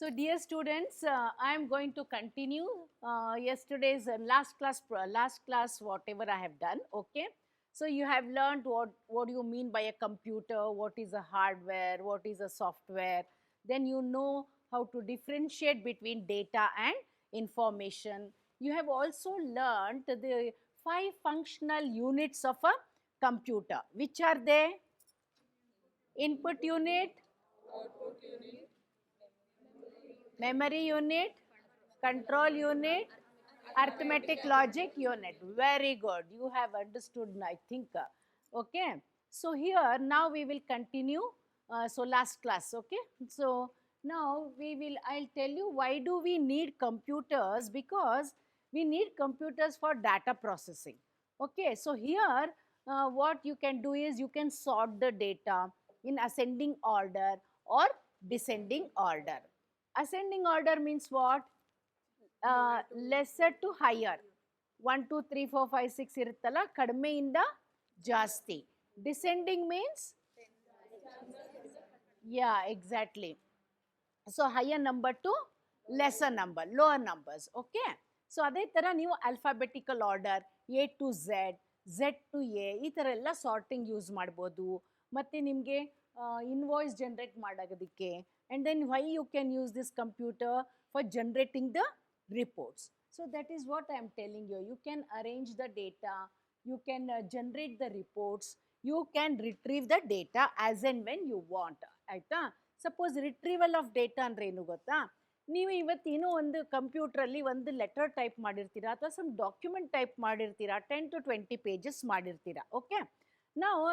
So dear students, I am going to continue yesterday's last class whatever I have done. Okay, so you have learned what you mean by a computer, what is a hardware, what is a software. Then you know how to differentiate between data and information. You have also learned the 5 functional units of a computer. Which are they? Input unit, memory unit, control unit, arithmetic logic unit. Very good. You have understood, I think. Okay. So here now we will continue. So last class. Okay. So now I'll tell you why do we need computers, because we need computers for data processing. Okay. So here what you can do is you can sort the data in ascending order or descending order. Ascending order means what? Lesser to higher. 1 2 3 4 5 6 ಇರುತ್ತಲ್ಲ, ಕಡಿಮೆಯಿಂದ ಜಾಸ್ತಿ. Descending means, yeah, exactly. So higher number to lesser number, lower numbers. Okay. So ಅದೇ ತರ ನೀವು alphabetical order A to Z, Z to A ಈ ತರ ಎಲ್ಲ sorting use ಮಾಡ್ಬೋದು. ಮತ್ತೆ ನಿಮಗೆ ಇನ್ವಾಯ್ಸ್ ಜನರೇಟ್ ಮಾಡೋದಕ್ಕೆ. And then why you can use this computer for generating the reports. So that is what I am telling you. You can arrange the data, you can generate the reports, you can retrieve the data as and when you want. ಆಯ್ತಾ? Suppose retrieval of data ಅಂದರೆ ಏನು ಗೊತ್ತಾ? ನೀವು ಇವತ್ತೇನೋ ಒಂದು ಕಂಪ್ಯೂಟ್ರಲ್ಲಿ ಒಂದು letter type ಮಾಡಿರ್ತೀರಾ ಅಥವಾ ಸಮ್ ಡಾಕ್ಯುಮೆಂಟ್ ಟೈಪ್ ಮಾಡಿರ್ತೀರಾ, 10 to 20 pages ಮಾಡಿರ್ತೀರಾ. ಓಕೆ, ನಾವು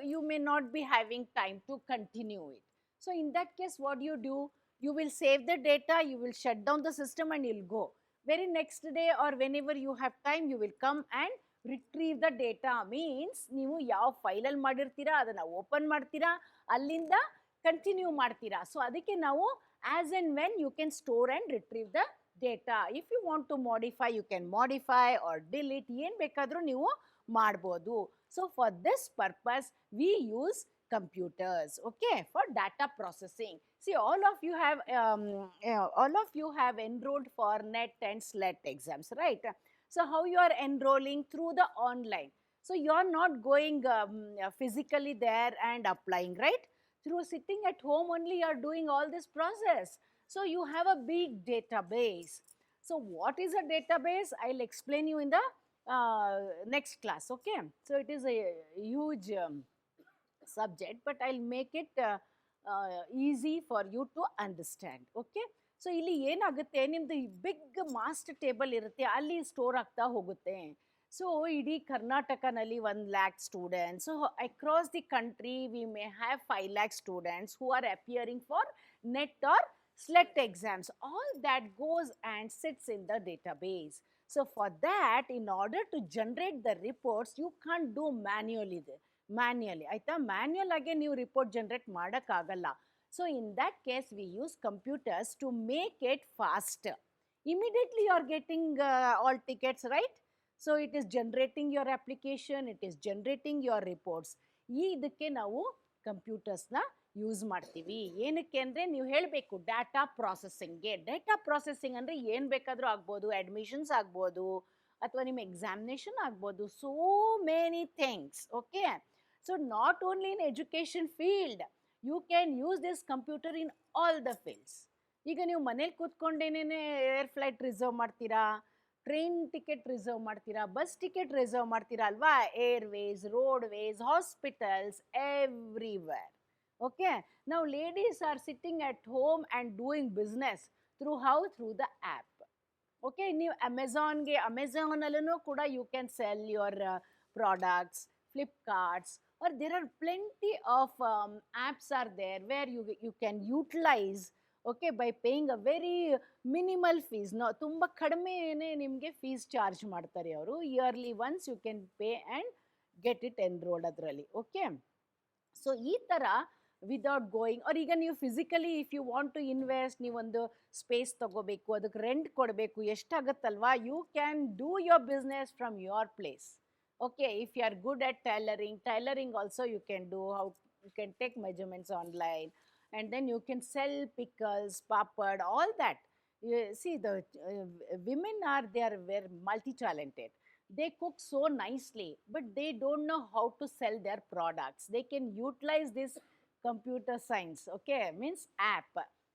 you may not be having time to continue it. So in that case, what do? You will save the data, you will shut down the system and you'll go. Very next day or whenever you have time, you will come and retrieve the data. Means ನೀವು ಯಾವ ಫೈಲಲ್ಲಿ ಮಾಡಿರ್ತೀರಾ ಅದನ್ನು open ಮಾಡ್ತೀರಾ, ಅಲ್ಲಿಂದ continue ಮಾಡ್ತೀರಾ. So ಅದಕ್ಕೆ ನಾವು as and when you can store and retrieve the data. If you want to modify, you can modify or delete, ಏನು ಬೇಕಾದರೂ ನೀವು ಮಾಡ್ಬೋದು. So for this purpose we use computers, okay, for data processing. See, all of you have enrolled for NET and SLET exams, right? So how you are enrolling? Through the online. So you are not going physically there and applying, right? Through sitting at home only you are doing all this process. So you have a big database. So what is a database? I'll explain you in the next class. Okay, so it is a huge subject, but I'll make it easy for you to understand. Okay, so ಇಲ್ಲಿ ಏನಾಗುತ್ತೆ, ನಿಮ್ದು big master table ಇರುತ್ತೆ, ಅಲ್ಲಿ store ಆಗ್ತಾ ಹೋಗುತ್ತೆ. So ಇಡೀ ಕರ್ನಾಟಕನಲ್ಲಿ 1 lakh students. So across the country we may have 5 lakh students who are appearing for NET or SLET exams. All that goes and sits in the database. So for that, in order to generate the reports, you can't do manually. ಆಯ್ತಾ? Manual ಆಗಿ ನೀವು report generate ಮಾಡೋಕ್ಕಾಗಲ್ಲ. So in that case we use computers to make it fast. Immediately you are getting all tickets, right? So it is generating your application, it is generating your reports. ಇದಕ್ಕೆ ನಾವು ಕಂಪ್ಯೂಟರ್ಸ್ನ use ಮಾಡ್ತೀವಿ. ಏನಕ್ಕೆ ಅಂದರೆ ನೀವು ಹೇಳಬೇಕು data ಪ್ರಾಸೆಸಿಂಗ್ಗೆ. Data processing ಅಂದರೆ ಏನು ಬೇಕಾದರೂ ಆಗ್ಬೋದು, ಅಡ್ಮಿಷನ್ಸ್ ಆಗ್ಬೋದು ಅಥವಾ ನಿಮ್ಮ ಎಕ್ಸಾಮಿನೇಷನ್ ಆಗ್ಬೋದು, so many things. Okay, so not only in education field, you can use this computer in all the fields. ಈಗ ನೀವು ಮನೇಲಿ ಕೂತ್ಕೊಂಡೇನೇ ಏರ್ ಫ್ಲೈಟ್ ರಿಸರ್ವ್ ಮಾಡ್ತೀರಾ, ಟ್ರೈನ್ ಟಿಕೆಟ್ ರಿಸರ್ವ್ ಮಾಡ್ತೀರಾ, ಬಸ್ ಟಿಕೆಟ್ ರಿಸರ್ವ್ ಮಾಡ್ತೀರಾ ಅಲ್ವಾ? Airways, roadways, hospitals, everywhere. Okay, now ladies are sitting at home and doing business through how? Through the app. Okay, ನೀವು ಅಮೆಝಾನಲ್ಲೂ ಕೂಡ you can sell your products, Flipkarts, or there are plenty of apps are there where you can utilize, okay, by paying a very minimal fees. No, ತುಂಬ ಕಡಿಮೆನೇ ನಿಮಗೆ fees charge ಮಾಡ್ತಾರೆ ಅವರು. Yearly once you can pay and get it enrolled ಅದರಲ್ಲಿ. Okay, so ಈ ಥರ without going, ಅವ್ರ ಈಗ ನೀವು physically if you want to invest, ನೀವೊಂದು ಸ್ಪೇಸ್ ತಗೋಬೇಕು, ಅದಕ್ಕೆ ರೆಂಟ್ ಕೊಡಬೇಕು, ಎಷ್ಟಾಗುತ್ತಲ್ವಾ? You can do your business from your place. Okay, if you are good at tailoring also you can do, how you can take measurements online. and then you can sell pickles, papad, all that. You see, the women are, they are very multi-talented. They cook so nicely, but they don't know how to sell their products. They can utilize this computer science, okay, means app,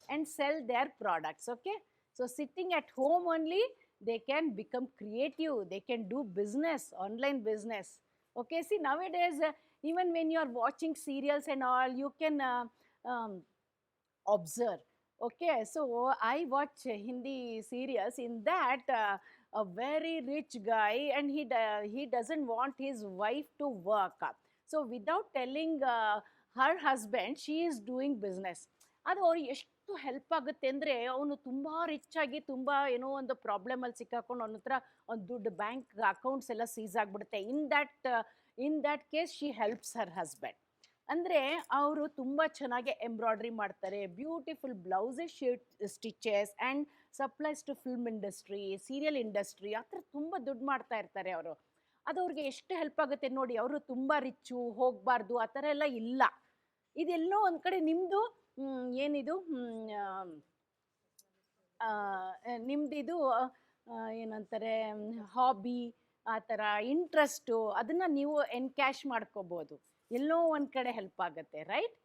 and sell their products, okay. So sitting at home only, they can become creative, they can do business, online business, okay. See, nowadays, even when you are watching serials and all, you can um, observe, okay. So I watch Hindi serials. In that, a very rich guy, and he doesn't want his wife to work, so without telling her husband, she is doing business. ಅದು ಅವ್ರಿಗೆ ಎಷ್ಟು help ಆಗುತ್ತೆ ಅಂದರೆ, ಅವನು ತುಂಬ rich ಆಗಿ ತುಂಬ ಏನೋ ಒಂದು ಪ್ರಾಬ್ಲಮಲ್ಲಿ ಸಿಕ್ಕಾಕೊಂಡು ಅವನ ಹತ್ರ ಒಂದು ದುಡ್ಡು ಬ್ಯಾಂಕ್ ಅಕೌಂಟ್ಸ್ ಎಲ್ಲ ಸೀಸ್ ಆಗಿಬಿಡುತ್ತೆ. In that case she helps her husband. ಅಂದರೆ ಅವರು ತುಂಬ ಚೆನ್ನಾಗಿ ಎಂಬ್ರಾಯ್ಡ್ರಿ ಮಾಡ್ತಾರೆ, beautiful blouses stitches and supplies to film industry, serial industry, ಆ ಥರ ತುಂಬ ದುಡ್ಡು ಮಾಡ್ತಾ ಇರ್ತಾರೆ ಅವರು. ಅದು ಅವ್ರಿಗೆ ಎಷ್ಟು ಹೆಲ್ಪ್ ಆಗುತ್ತೆ ನೋಡಿ. ಅವರು ತುಂಬ ರಿಚ್ಚು, ಹೋಗಬಾರ್ದು, ಆ ಥರ ಎಲ್ಲ ಇಲ್ಲ. ಇದೆಲ್ಲೋ ಒಂದು ಕಡೆ ನಿಮ್ಮದು ಏನಿದು ನಿಮ್ಮದಿದು ಏನಂತಾರೆ, ಹಾಬಿ, ಆ ಥರ ಇಂಟ್ರೆಸ್ಟು, ಅದನ್ನು ನೀವು ಎನ್ಕ್ಯಾಶ್ ಮಾಡ್ಕೋಬೋದು. ಎಲ್ಲೋ ಒಂದು ಕಡೆ ಹೆಲ್ಪ್ ಆಗುತ್ತೆ, right?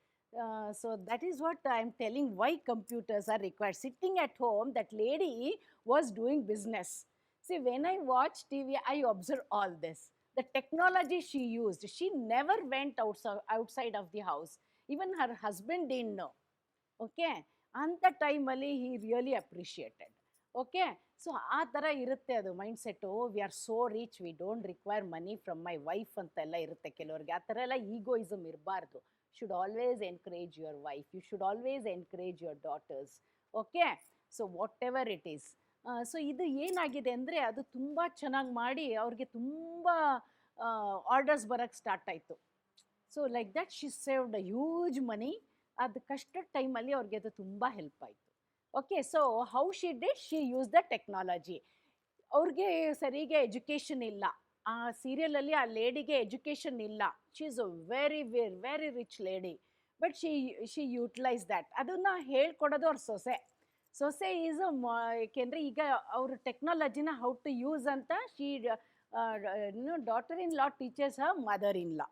So that is what I am telling, why computers are required. Sitting at home, that lady was doing business. See, when I watch TV, I observe all this. The technology she used, she never went outside of the house. Even her husband didn't know. Okay? Anta time alli he really appreciated. Okay? So ಆ ಥರ ಇರುತ್ತೆ ಅದು mindset. We are so rich, we don't require money from my wife ಅಂತೆಲ್ಲ ಇರುತ್ತೆ ಕೆಲವ್ರಿಗೆ. ಆ ಥರ ಎಲ್ಲ ಈಗೋಯಿಸಮ್ ಇರಬಾರ್ದು. Should always encourage your wife, you should always encourage your daughters. Okay? So whatever it is. So ಇದು ಏನಾಗಿದೆ ಅಂದರೆ, ಅದು ತುಂಬ ಚೆನ್ನಾಗಿ ಮಾಡಿ ಅವ್ರಿಗೆ ತುಂಬ ಆರ್ಡರ್ಸ್ ಬರೋಕ್ಕೆ ಸ್ಟಾರ್ಟ್ ಆಯಿತು. So like that she saved a huge money. ಅದು ಕಷ್ಟದ ಟೈಮಲ್ಲಿ ಅವ್ರಿಗೆ ಅದು ತುಂಬ ಹೆಲ್ಪ್ ಆಯಿತು. Okay, so how she did, she use the technology. ಅವ್ರಿಗೆ ಸರಿಗೆ ಎಜುಕೇಷನ್ ಇಲ್ಲ. ಆ ಸೀರಿಯಲಲ್ಲಿ ಆ ಲೇಡಿಗೆ ಎಜುಕೇಷನ್ ಇಲ್ಲ. She is a very very rich lady, but she utilise that. ಅದನ್ನು ಹೇಳ್ಕೊಡೋದು ಅವ್ರ ಸೊಸೆ ಈಸ್ ಏಕೆಂದರೆ ಈಗ ಅವರು ಟೆಕ್ನಾಲಜಿನ ಹೌ ಟು ಯೂಸ್ ಅಂತ daughter in law teachers her mother in law.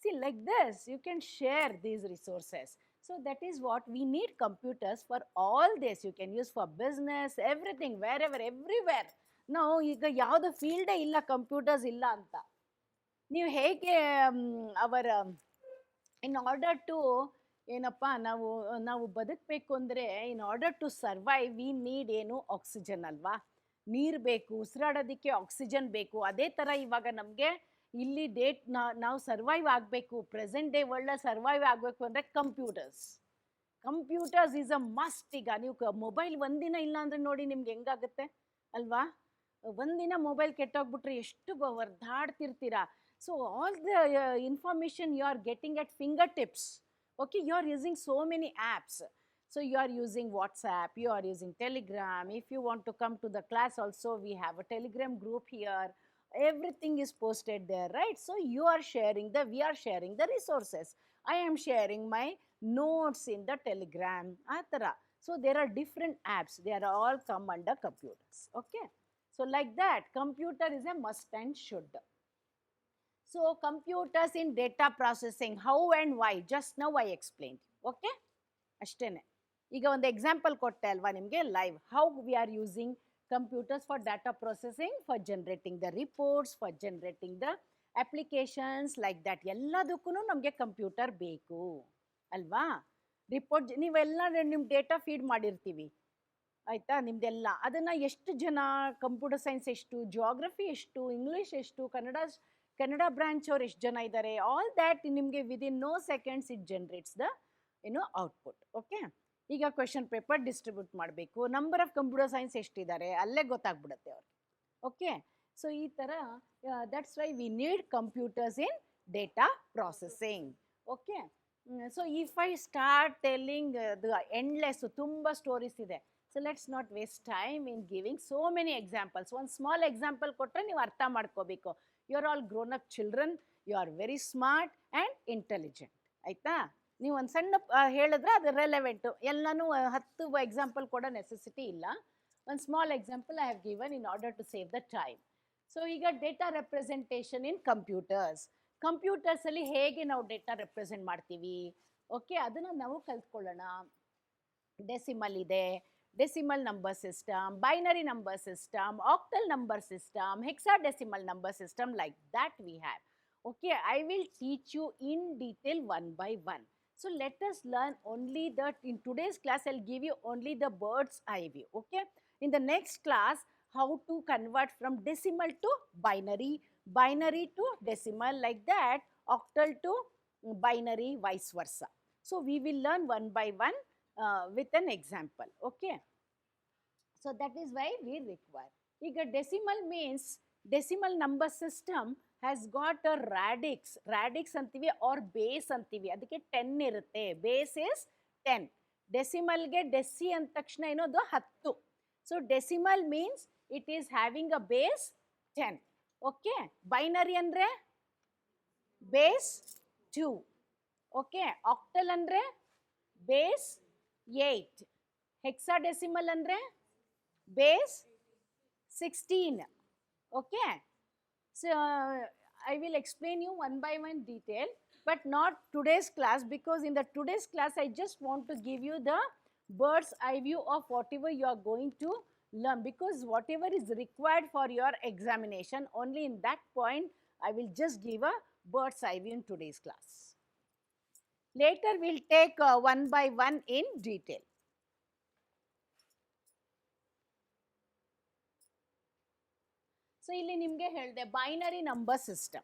See, like this you can share these resources. So that is what we need, computers for all this. You can use for business, everything, wherever, everywhere. ನಾವು ಈಗ ಯಾವುದೋ ಫೀಲ್ಡೇ ಇಲ್ಲ computers ಇಲ್ಲ ಅಂತ. ನೀವು ಹೇಗೆ ಅವರ ಇನ್ order to ಏನಪ್ಪ, ನಾವು ಬದುಕಬೇಕು ಅಂದರೆ, in order to survive we need ಏನು, ಆಕ್ಸಿಜನ್ ಅಲ್ವಾ? ನೀರು ಬೇಕು, ಉಸಿರಾಡೋದಕ್ಕೆ ಆಕ್ಸಿಜನ್ ಬೇಕು. ಅದೇ ಥರ ಇವಾಗ ನಮಗೆ ಇಲ್ಲಿ ನಾವು ಸರ್ವೈವ್ ಆಗಬೇಕು, ಪ್ರೆಸೆಂಟ್ ಡೇ ವರ್ಲ್ಡಲ್ಲಿ ಸರ್ವೈವ್ ಆಗಬೇಕು ಅಂದರೆ ಕಂಪ್ಯೂಟರ್ಸ್ ಈಸ್ ಅ ಮಸ್ಟ್. ಈಗ ನೀವು ಮೊಬೈಲ್ ಒಂದಿನ ಇಲ್ಲ ಅಂದರೆ ನೋಡಿ ನಿಮ್ಗೆ ಹೆಂಗಾಗುತ್ತೆ ಅಲ್ವಾ? ಒಂದಿನ ಮೊಬೈಲ್ ಕೆಟ್ಟೋಗ್ಬಿಟ್ರೆ ಎಷ್ಟು ಒದ್ದಾಡ್ತಿರ್ತೀರಾ. So all the information you are getting at finger tips. Okay, you are using so many apps. So you are using WhatsApp, you are using Telegram. If you want to come to the class also, we have a Telegram group here. Everything is posted there, right? So we are sharing the resources. I am sharing my notes in the Telegram, atara. So there are different apps, they are all come under computers. Okay, so like that, computer is a must and should. So computers in data processing, how and why, just now I explained. Okay, ashtene. ಈಗ ಒಂದು example ಕೊಟ್ಟೆ ಅಲ್ವಾ ನಿಮಗೆ live, how we are using computers for data processing, for generating the reports, for generating the applications, like that. ಎಲ್ಲದಕ್ಕೂ ನಮಗೆ computer ಬೇಕು ಅಲ್ವಾ? Report ನೀವೆಲ್ಲ ನಿಮ್ಮ ಡೇಟಾ ಫೀಡ್ ಮಾಡಿರ್ತೀವಿ ಆಯಿತಾ, ನಿಮ್ಮದೆಲ್ಲ. ಅದನ್ನು ಎಷ್ಟು ಜನ, ಕಂಪ್ಯೂಟರ್ ಸೈನ್ಸ್ ಎಷ್ಟು, ಜಿಯೋಗ್ರಫಿ ಎಷ್ಟು, ಇಂಗ್ಲೀಷ್ ಎಷ್ಟು, ಕನ್ನಡ ಬ್ರಾಂಚ್ ಅವ್ರು ಎಷ್ಟು ಜನ ಇದ್ದಾರೆ, ಆಲ್ ದ್ಯಾಟ್ ನಿಮಗೆ within no seconds it generates the output. Okay, ಈಗ ಕ್ವೆಶನ್ ಪೇಪರ್ ಡಿಸ್ಟ್ರಿಬ್ಯೂಟ್ ಮಾಡಬೇಕು, ನಂಬರ್ ಆಫ್ ಕಂಪ್ಯೂಟರ್ ಸೈನ್ಸ್ ಎಷ್ಟಿದ್ದಾರೆ ಅಲ್ಲೇ ಗೊತ್ತಾಗ್ಬಿಡುತ್ತೆ ಅವ್ರಿಗೆ. ಓಕೆ, ಸೊ ಈ ಥರ that's why we need computers in data processing. Okay, so if I start telling the endless, ತುಂಬ stories ಇದೆ. So let's not waste time in giving so many examples. ಒಂದು small example ಕೊಟ್ಟರೆ ನೀವು ಅರ್ಥ ಮಾಡ್ಕೋಬೇಕು. You are all grown up children, you are very smart and intelligent, ಆಯಿತಾ? ನೀವು ಒಂದು ಸಣ್ಣ ಹೇಳಿದ್ರೆ ಅದು ರೆಲೆವೆಂಟು. ಎಲ್ಲನೂ 10 ಎಕ್ಸಾಂಪಲ್ ಕೊಡೋ ನೆಸೆಸಿಟಿ ಇಲ್ಲ. ಒಂದು small example I have given in order to save the time. So ಈಗ ಡೇಟಾ ರೆಪ್ರೆಸೆಂಟೇಷನ್ ಇನ್ ಕಂಪ್ಯೂಟರ್ಸ್. ಕಂಪ್ಯೂಟರ್ಸಲ್ಲಿ ಹೇಗೆ ನಾವು ಡೇಟಾ ರೆಪ್ರೆಸೆಂಟ್ ಮಾಡ್ತೀವಿ, ಓಕೆ, ಅದನ್ನು ನಾವು ಕಲ್ತ್ಕೊಳ್ಳೋಣ. ಡೆಸಿಮಲ್ ಇದೆ, decimal number system, binary number system, octal number system, hexadecimal number system, like that we have. Okay, I will teach you in detail one by one. So let us learn only that. In today's class I'll give you only the bird's eye view. Okay, in the next class how to convert from decimal to binary, binary to decimal, like that, octal to binary, vice versa. So we will learn one by one with an example. Okay, so that is why we require. ಈಗ decimal means decimal number system has got a radix ಅಂತೀವಿ or base ಅಂತೀವಿ. ಅದಕ್ಕೆ 10 ಇರುತ್ತೆ. Base is 10. ಡೆಸಿಮಲ್ಗೆ deci ಅಂದ ತಕ್ಷಣ ಏನೋದು 10. So decimal means it is having a base 10. Okay, binary ಅಂದರೆ base 2. Okay, octal ಅಂದರೆ base 8. Hexadecimal ಅಂದರೆ base 16. Okay, so I will explain you one by one detail, but not today's class, because in the today's class I just want to give you the bird's eye view of whatever you are going to learn, because whatever is required for your examination, only in that point I will just give a bird's eye view in today's class. Later we'll take one by one in detail. So ಇಲ್ಲಿ ನಿಮಗೆ ಹೇಳಿದೆ binary number system.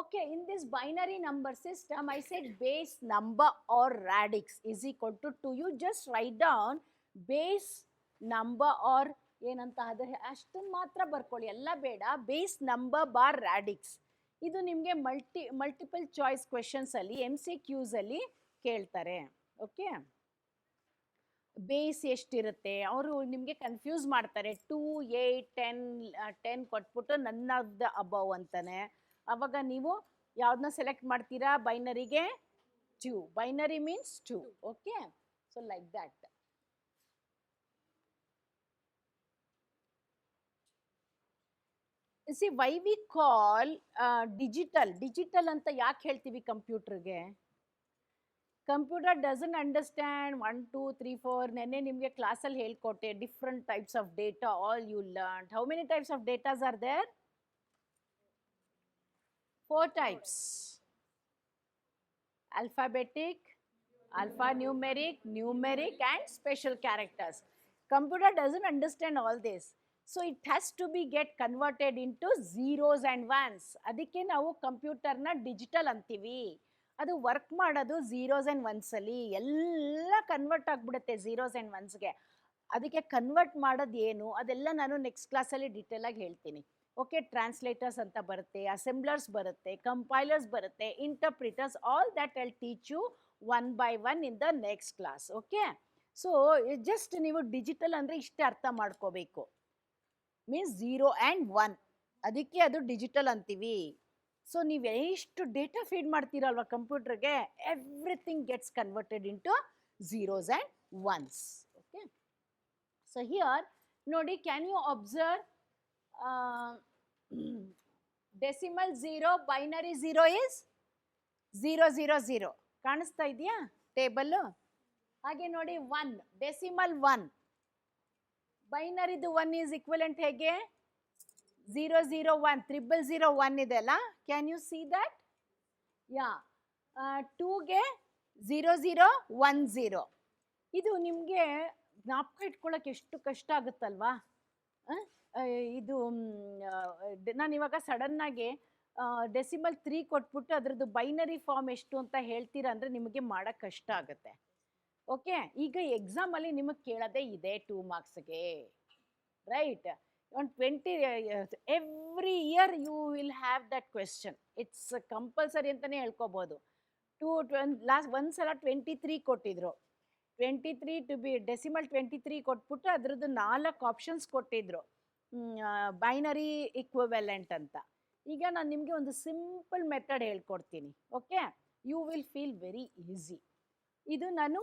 Okay, in this binary number system I said base number or radix is equal to 2. You just write down base number or ಏನಂತ ಆದರೆ ಅಷ್ಟನ್ನು ಮಾತ್ರ ಬರ್ಕೊಳ್ಳಿ, ಎಲ್ಲ ಬೇಡ. Base number bar radix. ಇದು ನಿಮಗೆ ಮಲ್ಟಿಪಲ್ ಚಾಯ್ಸ್ ಕ್ವೆಶನ್ಸಲ್ಲಿ MCQsಲ್ಲಿ ಕೇಳ್ತಾರೆ. ಓಕೆ, ಬೇಸ್ ಎಷ್ಟಿರುತ್ತೆ ಅವರು ನಿಮಗೆ ಕನ್ಫ್ಯೂಸ್ ಮಾಡ್ತಾರೆ. 2, 8, 10 ಕೊಟ್ಬಿಟ್ಟು ನನ್ ಆಫ್ ದ ಅಬವ್ ಅಂತಾನೆ. ಅವಾಗ ನೀವು ಯಾವ್ದನ್ನ ಸೆಲೆಕ್ಟ್ ಮಾಡ್ತೀರಾ? ಬೈನರಿಗೆ 2. Binary means 2. Okay, so like that. See why we call digital ಅಂತ ಯಾಕೆ ಹೇಳ್ತೀವಿ ಕಂಪ್ಯೂಟರ್ಗೆ? Computer doesn't understand 1, 2, 3, 4. ನೆನ್ನೆ ನಿಮಗೆ ಕ್ಲಾಸಲ್ಲಿ ಹೇಳ್ಕೊಟ್ಟೆ different types of data, all you learn. How many types of datas are there? 4 types: alphabetic, alphanumeric, numeric, and special characters. Computer doesn't understand all this, so it has to be get converted into zeros and ones. ಅದಕ್ಕೆ ನಾವು ಕಂಪ್ಯೂಟರ್ನ digital ಅಂತೀವಿ. ಅದು work ಮಾಡೋದು zeros and ಒನ್ಸಲ್ಲಿ. ಎಲ್ಲ convert ಆಗಿಬಿಡುತ್ತೆ zeros and ಒನ್ಸ್ಗೆ. ಅದಕ್ಕೆ convert ಮಾಡೋದು ಏನು ಅದೆಲ್ಲ ನಾನು ನೆಕ್ಸ್ಟ್ ಕ್ಲಾಸಲ್ಲಿ ಡೀಟೇಲಾಗಿ ಹೇಳ್ತೀನಿ. ಓಕೆ, ಟ್ರಾನ್ಸ್ಲೇಟರ್ಸ್ ಅಂತ ಬರುತ್ತೆ, ಅಸೆಂಬ್ಲರ್ಸ್ ಬರುತ್ತೆ, ಕಂಪೈಲರ್ಸ್ ಬರುತ್ತೆ, interpreters, all that I'll teach you one by one in the next class. Okay, so just ನೀವು ಡಿಜಿಟಲ್ ಅಂದರೆ ಇಷ್ಟೇ ಅರ್ಥ ಮಾಡ್ಕೋಬೇಕು. ಮೀನ್ಸ್ 0 and 1, ಅದಕ್ಕೆ ಅದು ಡಿಜಿಟಲ್ ಅಂತೀವಿ. ಸೊ ನೀವು ಎಷ್ಟು ಡೇಟಾ ಫೀಡ್ ಮಾಡ್ತೀರಲ್ವ ಕಂಪ್ಯೂಟರ್ಗೆ, everything gets converted into zeros and ones. Okay, so here ನೋಡಿ, can you observe decimal 0, binary 0 is 0, 0, 0. ಕಾಣಿಸ್ತಾ ಇದೆಯಾ ಟೇಬಲ್ಲು? ಹಾಗೆ ನೋಡಿ 1, ಡೆಸಿಮಲ್ 1, ಬೈನರಿದು 1 ಈಸ್ ಈಕ್ವಲೆಂಟ್ ಹೇಗೆ? 0, 0, 1, 0, 0, 1 ಇದೆಲ್ಲ. Can you see that? Yeah. 2ಗೆ 0, 0, 1, 0. ಇದು ನಿಮಗೆ ಜ್ಞಾಪಕ ಇಟ್ಕೊಳ್ಳೋಕೆ ಎಷ್ಟು ಕಷ್ಟ ಆಗುತ್ತಲ್ವಾ? ಇದು ನಾನು ಇವಾಗ ಸಡನ್ನಾಗಿ ಡೆಸಿಮಲ್ 3 ಕೊಟ್ಬಿಟ್ಟು ಅದರದ್ದು ಬೈನರಿ ಫಾರ್ಮ್ ಎಷ್ಟು ಅಂತ ಹೇಳ್ತೀರಾ ಅಂದರೆ ನಿಮಗೆ ಮಾಡೋಕ್ಕೆ ಕಷ್ಟ ಆಗುತ್ತೆ. ಓಕೆ, ಈಗ ಎಕ್ಸಾಮಲ್ಲಿ ನಿಮಗೆ ಕೇಳೋದೇ ಇದೆ 2 ಮಾರ್ಕ್ಸ್ಗೆ, right? On 20 every year you will have that question. It's compulsory ಅಂತಾನೆ ಹೇಳ್ಕೋಬಹುದು. ಒಂದ್ಸಲ 23 ಕೊಟ್ಟಿದ್ರು. 23 ಟು ಬಿ ಡೆಸಿಮಲ್ 23 ಕೊಟ್ಬಿಟ್ಟು ಅದರದ್ದು 4 ಆಪ್ಷನ್ಸ್ ಕೊಟ್ಟಿದ್ರು, ಬೈನರಿ ಇಕ್ವಿವೆಲೆಂಟ್ ಅಂತ. ಈಗ ನಾನು ನಿಮಗೆ ಒಂದು ಸಿಂಪಲ್ ಮೆಥಡ್ ಹೇಳ್ಕೊಡ್ತೀನಿ. Okay, you will feel very easy. ಇದು ನಾನು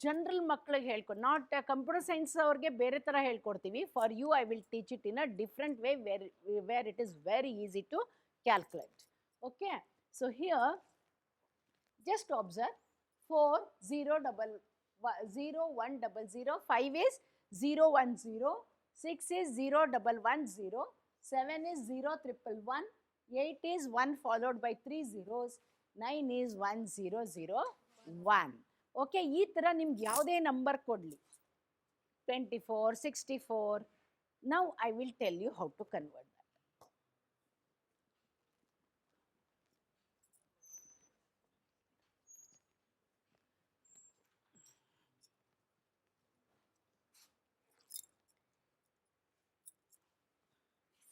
ಜನರಲ್ ಮಕ್ಕಳಿಗೆ ಹೇಳ್ಕೊಡಿ, ನಾಟ್ ಕಂಪ್ಯೂಟರ್ ಸೈನ್ಸ್ ಅವ್ರಿಗೆ ಬೇರೆ ಥರ ಹೇಳ್ಕೊಡ್ತೀವಿ. For you I will teach it in a different way where it is very easy to calculate. Okay, so here just observe 4 0 double 0 1 double 0, 5 is 0 1 0, 6 is 0 double 1 0, 7 is 0 triple 1, 8 is 1 followed by 3 zeros, 9 is 1 0 0 1. Okay, ಈ ಥರ ನಿಮ್ಗೆ ಯಾವುದೇ number ಕೊಡಲಿ, 24 64, now I will tell you how to convert that.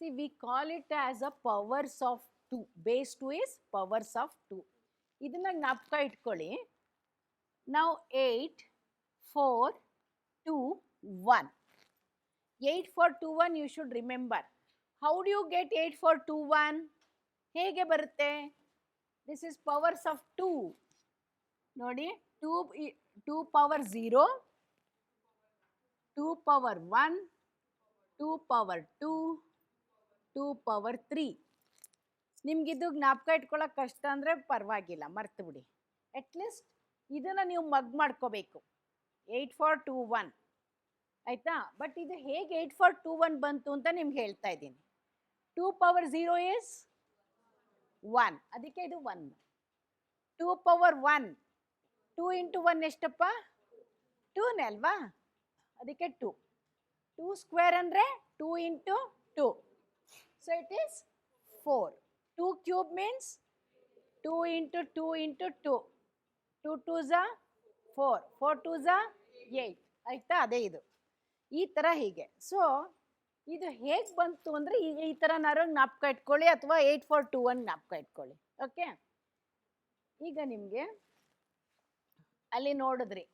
See, we call it as a powers of 2. Base 2 is powers of 2. ಇದನ್ನ ಜ್ಞಾಪಕ ಇಟ್ಕೊಳ್ಳಿ. Now 8 4 2 1. 8 4 2 1 you should remember. How do you get 8 4 2 1? ಹೇಗೆ ಬರುತ್ತೆ? This is powers of 2. ನೋಡಿ, 2 power 0, 2 power 1, 2 power 2, 2 power 3. ನಿಮ್ಗಿದು ಜ್ಞಾಪಕ ಇಟ್ಕೊಳ್ಳೋಕೆ ಕಷ್ಟ ಅಂದರೆ ಪರವಾಗಿಲ್ಲ, ಮರ್ತು ಬಿಡಿ. ಅಟ್ಲೀಸ್ಟ್ ಇದನ್ನು ನೀವು ಮಗ್ ಮಾಡ್ಕೋಬೇಕು, 8 4 2 1 ಆಯಿತಾ. ಬಟ್ ಇದು ಹೇಗೆ 8 4 2 1 ಬಂತು ಅಂತ ನಿಮ್ಗೆ ಹೇಳ್ತಾ ಇದ್ದೀನಿ. 2 power 0 is 1, ಅದಕ್ಕೆ ಇದು 1. 2 power 1, 2 into 1 ಎಷ್ಟಪ್ಪ? 2ನೇ ಅಲ್ವಾ, ಅದಕ್ಕೆ 2. 2 ಸ್ಕ್ವೇರ್ ಅಂದರೆ 2 into 2. So it is 4. 2 cube means 2 into 2 into 2. 2 2s are 4. 4 2s are 8. ಆಯ್ತಾ, ಅದೇ ಇದು ಈ ಥರ ಹೀಗೆ. ಸೊ ಇದು ಹೇಗೆ ಬಂತು ಅಂದರೆ ಈ ಥರ ನಾರು ಜ್ಞಾಪಕ ಇಟ್ಕೊಳ್ಳಿ, ಅಥವಾ 8 4 2 1 ಜ್ಞಾಪಕ ಇಟ್ಕೊಳ್ಳಿ. ಓಕೆ, ಈಗ ನಿಮಗೆ ಅಲ್ಲಿ ನೋಡಿದ್ರಿ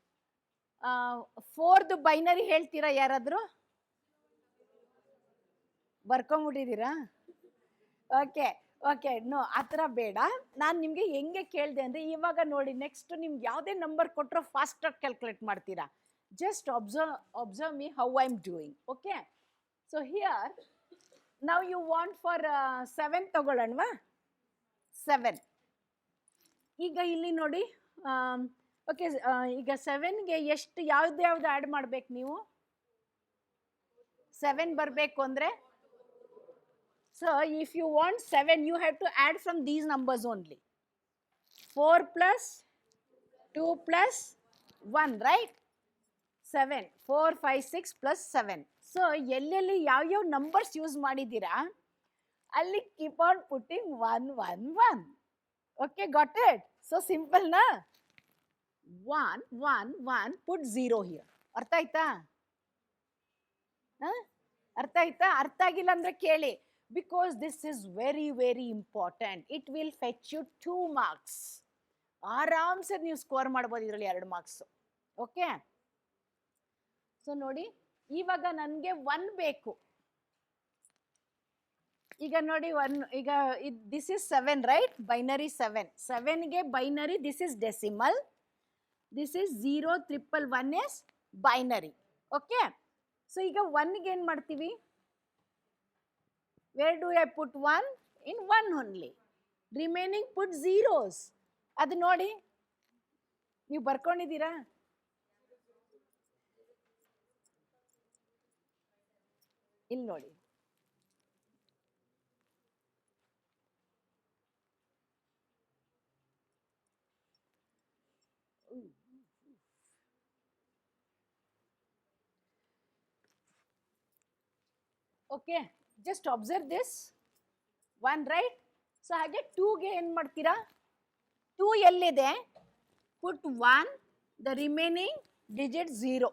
4ದು ಬೈನರಿ ಹೇಳ್ತೀರಾ ಯಾರಾದರೂ? ಬರ್ಕೊಂಬಿಟ್ಟಿದ್ದೀರಾ? ಓಕೆ ಓಕೆ, ನೋ ಆ ಥರ ಬೇಡ. ನಾನು ನಿಮಗೆ ಹೆಂಗೆ ಕೇಳಿದೆ ಅಂದರೆ, ಇವಾಗ ನೋಡಿ, ನೆಕ್ಸ್ಟ್ ನಿಮ್ಗೆ ಯಾವುದೇ ನಂಬರ್ ಕೊಟ್ಟರು ಫಾಸ್ಟಾಗಿ ಕ್ಯಾಲ್ಕುಲೇಟ್ ಮಾಡ್ತೀರಾ. Just observe me how I am doing. Okay, so here ನಾವು ಯು ವಾಂಟ್ ಫಾರ್ 7 ತಗೊಳ್ಳೋಣವಾ? 7. ಈಗ ಇಲ್ಲಿ ನೋಡಿ, ಓಕೆ, ಈಗ 7ಗೆ ಎಷ್ಟು ಯಾವ್ದು ಆ್ಯಡ್ ಮಾಡ್ಬೇಕು ನೀವು? 7 ಬರಬೇಕು ಅಂದರೆ, so if you want 7, you have to add from these numbers only. 4 plus 2 plus 1, right? 7. 4 5 6 plus 7. So ಎಲ್ಲೆಲ್ಲಿ ಯಾವ್ಯಾವ ನಂಬರ್ಸ್ ಯೂಸ್ ಮಾಡಿದ್ದೀರಾ ಅಲ್ಲಿ keep on putting 1 1 1. Okay, got it? So simple na? 1 1 1, put 0 here. ಅರ್ಥ ಆಯ್ತಾ? ಅರ್ಥ ಆಯ್ತಾ? ಅರ್ಥ ಆಗಿಲ್ಲ ಅಂದರೆ ಕೇಳಿ. Because this is very very important. It will fetch you 2 marks. ಆರಾಮ್ಸೆ ನೀವು ಸ್ಕೋರ್ ಮಾಡ್ಬೋದು ಇದರಲ್ಲಿ 2 ಮಾರ್ಕ್ಸ್. ಓಕೆ, ಸೊ ನೋಡಿ, ಇವಾಗ ನನಗೆ 1 ಬೇಕು. ಈಗ ನೋಡಿ 1, ಈಗ ದಿಸ್ ಇಸ್ 7, ರೈಟ್? ಬೈನರಿ 7. 7ಗೆ binary, this is decimal, this is 0 triple 1 is binary. Okay, so ಈಗ 1ಗೆ ಏನು ಮಾಡ್ತೀವಿ? Where do I put 1? In 1 only. Remaining put zeros. ಅದು ನೋಡಿ, ನೀವು ಬರ್ಕೊಂಡಿದ್ದೀರಾ? ಇಲ್ಲಿ ನೋಡಿ, okay, just observe this 1, right? So ಹಾಗೆ 2ಗೆ ಏನು ಮಾಡ್ತೀರಾ? 2 ಎಲ್ಲಿದೆ? put 1, the remaining digit 0,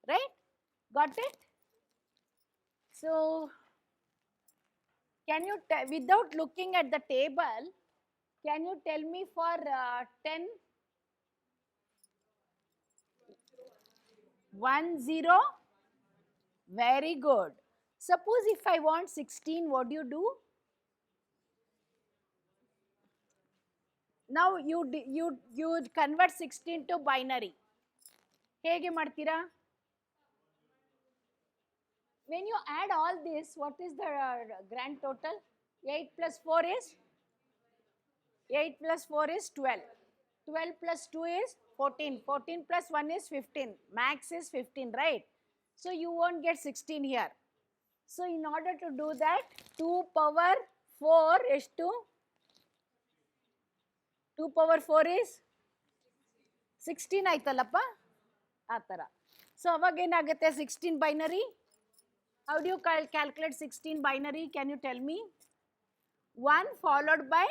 right? Got it? So can you without looking at the table, can you tell me for 10? 1 0. Very good. Suppose if I want 16, what do you do? Now you convert 16 to binary. ಹೇಗೆ ಮಾಡ್ತೀರಾ? When you add all this, what is the grand total? 8 plus 4 is 8 plus 4 is 12. 12 plus 2 is 14. 14 plus 1 is 15. Max is 15, right? So you won't get 16 here. So in order to do that, 2 power 4 is 2. 2 power 4 is 16 ಆಯ್ತಲ್ಲಪ್ಪ ಆ ಥರ. So ಅವಾಗ ಏನಾಗುತ್ತೆ 16 binary? How do you calculate 16 binary? Can you tell me? 1 followed by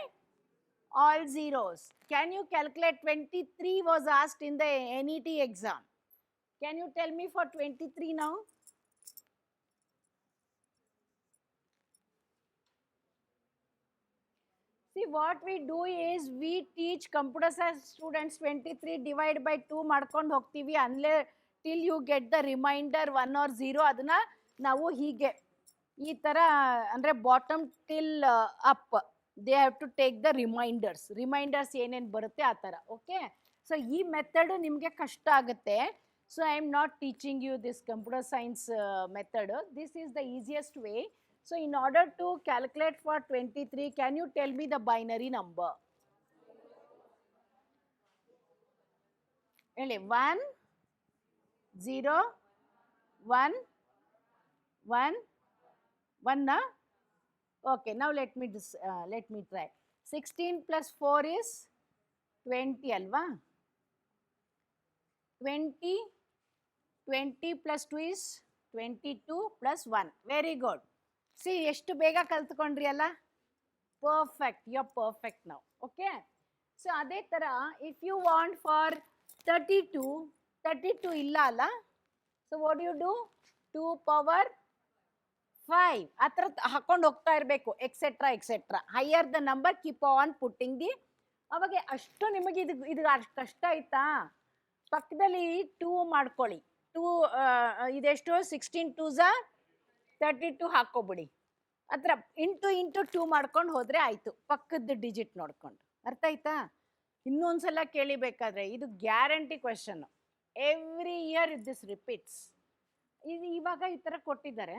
all zeros. Can you calculate? 23 was asked in the NET exam. Can you tell me for 23 now? See, what we do is we teach computer science students 23 divided by 2 ಮಾಡ್ಕೊಂಡು ಹೋಗ್ತೀವಿ till you get the remainder 1 or 0. ಅದನ್ನ ನಾವು ಹೀಗೆ ಈ ಥರ ಅಂದರೆ bottom till up they have to take the reminders ಏನೇನು ಬರುತ್ತೆ ಆ ಥರ. ಓಕೆ, ಸೊ ಈ ಮೆಥಡ್ ನಿಮಗೆ ಕಷ್ಟ ಆಗುತ್ತೆ. So I am not teaching you this computer science method. This is the easiest way. So in order to calculate for 23, can you tell me the binary number? Really, 1, 0, 1, 1, 1 na? Okay, now let me try. 16 plus 4 is 20 alva. 20 plus 2 is 22 plus 1. Very good. See, ಎಷ್ಟು ಬೇಗ ಕಲ್ತ್ಕೊಂಡ್ರಿ ಅಲ್ಲ? Perfect. You're perfect now. Okay. So ಅದೇ ಥರ if you want for 32 ಇಲ್ಲ ಅಲ್ಲ? So what do you do? 2 power 5 ಆ ಥರ ಹಾಕೊಂಡು ಹೋಗ್ತಾ ಇರಬೇಕು, etcetera etcetera. Higher the number keep on putting the. ಅವಾಗ ಅಷ್ಟು ನಿಮಗೆ ಇದು ಅಷ್ಟು ಕಷ್ಟ ಆಯ್ತಾ? ಪಕ್ಕದಲ್ಲಿ 2 ಮಾಡ್ಕೊಳ್ಳಿ. 2 ಇದೆಷ್ಟು? 16 2s 32 ಹಾಕೋಬಿಡಿ. ಹತ್ರ ಇಂಟು 2 ಮಾಡ್ಕೊಂಡು ಹೋದರೆ ಆಯಿತು, ಪಕ್ಕದ ಡಿಜಿಟ್ ನೋಡ್ಕೊಂಡು. ಅರ್ಥ ಆಯ್ತಾ? ಇನ್ನೊಂದ್ಸಲ ಕೇಳಿಬೇಕಾದ್ರೆ ಇದು guarantee question. Every year this repeats. ಇದು ಇವಾಗ ಈ ಥರ ಕೊಟ್ಟಿದ್ದಾರೆ.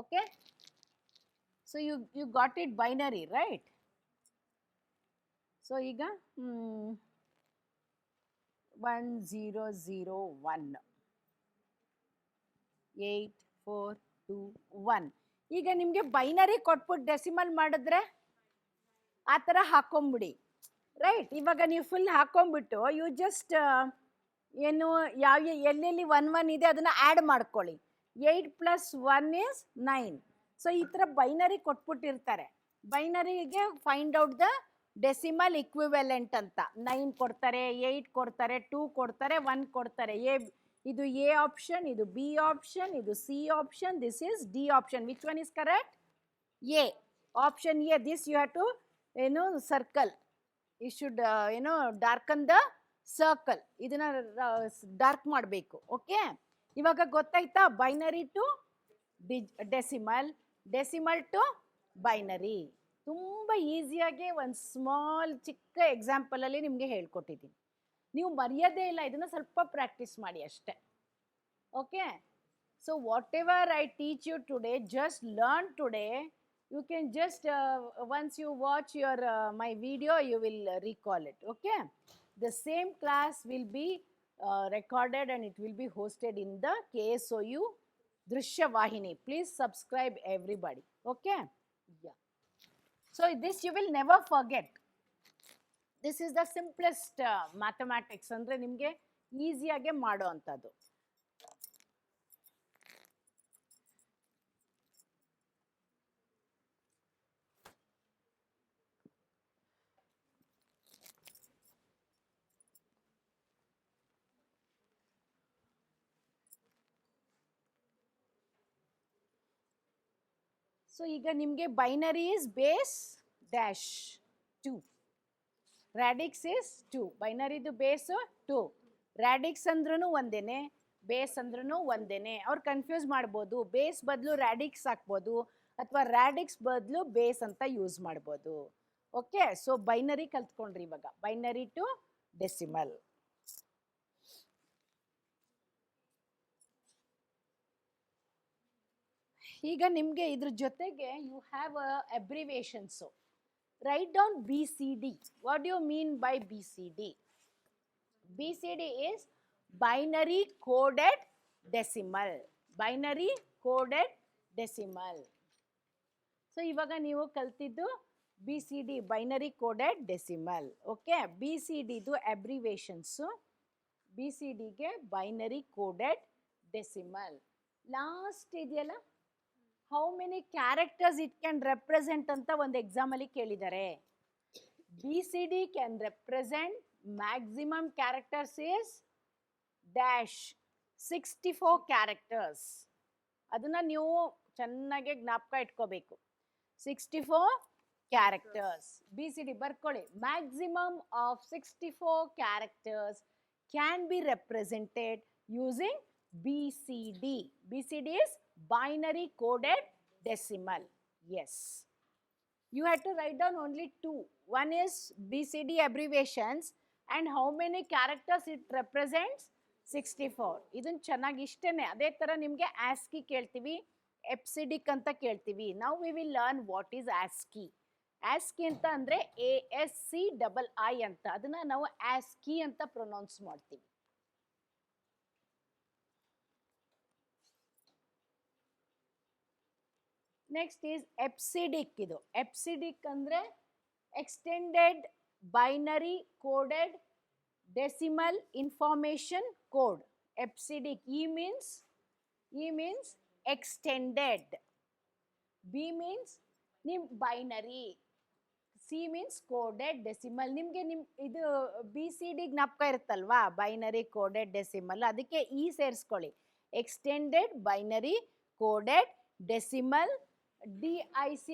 Okay, so you got it binary, right? So ಈಗ 1 0 0 1 8 4 2 1. ಈಗ ನಿಮಗೆ ಬೈನರಿ ಕೊಟ್ಬಿಟ್ಟು ಡೆಸಿಮಲ್ ಮಾಡಿದ್ರೆ ಆ ಥರ ಹಾಕೊಂಬಿಡಿ, ರೈಟ್? ಇವಾಗ ನೀವು ಫುಲ್ ಹಾಕೊಂಬಿಟ್ಟು ಯು ಜಸ್ಟ್ ಏನು ಎಲ್ಲೆಲ್ಲಿ 1 1 ಇದೆ ಅದನ್ನು ಆ್ಯಡ್ ಮಾಡ್ಕೊಳ್ಳಿ. 8 plus 1 is 9. ಸೊ ಈ ಥರ ಬೈನರಿ ಕೊಟ್ಬಿಟ್ಟಿರ್ತಾರೆ. ಬೈನರಿಗೆ find out the decimal equivalent ಅಂತ 9 ಕೊಡ್ತಾರೆ, 8 ಕೊಡ್ತಾರೆ, 2 ಕೊಡ್ತಾರೆ, 1 ಕೊಡ್ತಾರೆ. ಇದು ಎ ಆಪ್ಷನ್, ಇದು ಬಿ ಆಪ್ಷನ್, ಇದು C option, this is D option. Which one is correct? A option A. This you have to circle. You should darken the circle. ಇದನ್ನ dark ಮಾಡಬೇಕು. ಓಕೆ, ಇವಾಗ ಗೊತ್ತಾಯ್ತಾ? Binary to decimal, decimal to binary. ತುಂಬ ಈಸಿಯಾಗಿ ಒಂದು small ಚಿಕ್ಕ ಎಕ್ಸಾಂಪಲಲ್ಲಿ ನಿಮಗೆ ಹೇಳ್ಕೊಟ್ಟಿದ್ದೀನಿ. ನೀವು ಮರೆಯೋದೇ ಇಲ್ಲ, ಇದನ್ನು ಸ್ವಲ್ಪ ಪ್ರಾಕ್ಟೀಸ್ ಮಾಡಿ ಅಷ್ಟೇ. Okay, so whatever I teach you today, just learn today. You can just once you watch your my video you will recall it. Okay, the same class will be recorded and it will be hosted in the KSOU Drishya Vahini. Please subscribe everybody. Okay, yeah. So this you will never forget. This is the simplest mathematics. ಅಂದ್ರೆ ನಿಮಗೆ ಈಸಿಯಾಗೆ ಮಾಡೋ ಅಂಥದ್ದು. So ಈಗ ನಿಮಗೆ binary is base dash 2, radix is 2. ಬೈನರಿದು base 2, radix ಅಂದ್ರೂ ಒಂದೇನೆ, base ಅಂದ್ರೂ ಒಂದೇನೆ. ಅವ್ರು ಕನ್ಫ್ಯೂಸ್ ಮಾಡ್ಬೋದು. ಬೇಸ್ ಬದಲು ರ್ಯಾಡಿಕ್ಸ್ ಹಾಕ್ಬೋದು, ಅಥವಾ ರ್ಯಾಡಿಕ್ಸ್ ಬದಲು ಬೇಸ್ ಅಂತ ಯೂಸ್ ಮಾಡ್ಬೋದು. ಓಕೆ, ಸೊ ಬೈನರಿ ಕಲ್ತ್ಕೊಂಡ್ರಿ ಇವಾಗ, ಬೈನರಿ ಟು ಡೆಸಿಮಲ್. ಈಗ ನಿಮಗೆ ಇದ್ರ ಜೊತೆಗೆ you have abbreviations. Write down BCD. What do you mean by BCD? BCD is binary coded decimal. Binary coded decimal. So ಇವಾಗ ನೀವು ಕಲ್ತಿದ್ದು BCD, binary coded decimal. Okay, BCD ಇದು ಅಬ್ರಿವೇಷನ್ಸು. BCD ಗೆ binary coded decimal. Last ಇದೆಯಲ್ಲ, how many characters it can represent ಅಂತ ಒಂದು ಎಕ್ಸಾಮಲ್ಲಿ ಕೇಳಿದ್ದಾರೆ. BCD can represent maximum characters is dash 64 characters. ಅದನ್ನ ನೀವು ಚೆನ್ನಾಗಿ ಜ್ಞಾಪಕ ಇಟ್ಕೋಬೇಕು. 64 ಕ್ಯಾರೆಕ್ಟರ್ಸ್. BCD ಬರ್ಕೊಳ್ಳಿ. Maximum of 64 characters can be represented using BCD. BCD is binary coded decimal. Yes. You had to write down only two. One is BCD abbreviations and how many characters it represents? 64. ಇದನ್ ಚೆನ್ನಾಗಿ ಇಷ್ಟೇನೆ. ಅದೇ ತರ ನಿಮಗೆ ASCII ಕೇಳ್ತೀವಿ, ಎಪ್ಸಿಡಿಕ್ ಅಂತ ಕೇಳ್ತೀವಿ. Now we will learn what is ASCII. ASCII ಅಂತ ಅಂದ್ರೆ ASCII ಅಂತ. ಅದನ್ನ ನಾವು ASCII ಅಂತ ಪ್ರೊನೌನ್ಸ್ ಮಾಡ್ತೀವಿ. Next is EBCDIC. ಇದು ಎಪ್ಸಿಡಿಕ್ ಅಂದರೆ extended binary coded decimal information code. EBCDIC. E means extended, B means ನಿಮ್ binary, C means coded decimal. ನಿಮಗೆ ಇದು BCD ಜ್ಞಾಪಕ ಇರುತ್ತಲ್ವಾ, ಬೈನರಿ ಕೋಡೆಡ್ ಡೆಸಿಮಲ್, ಅದಕ್ಕೆ ಇ ಸೇರಿಸ್ಕೊಳ್ಳಿ. Extended binary coded decimal. DIC,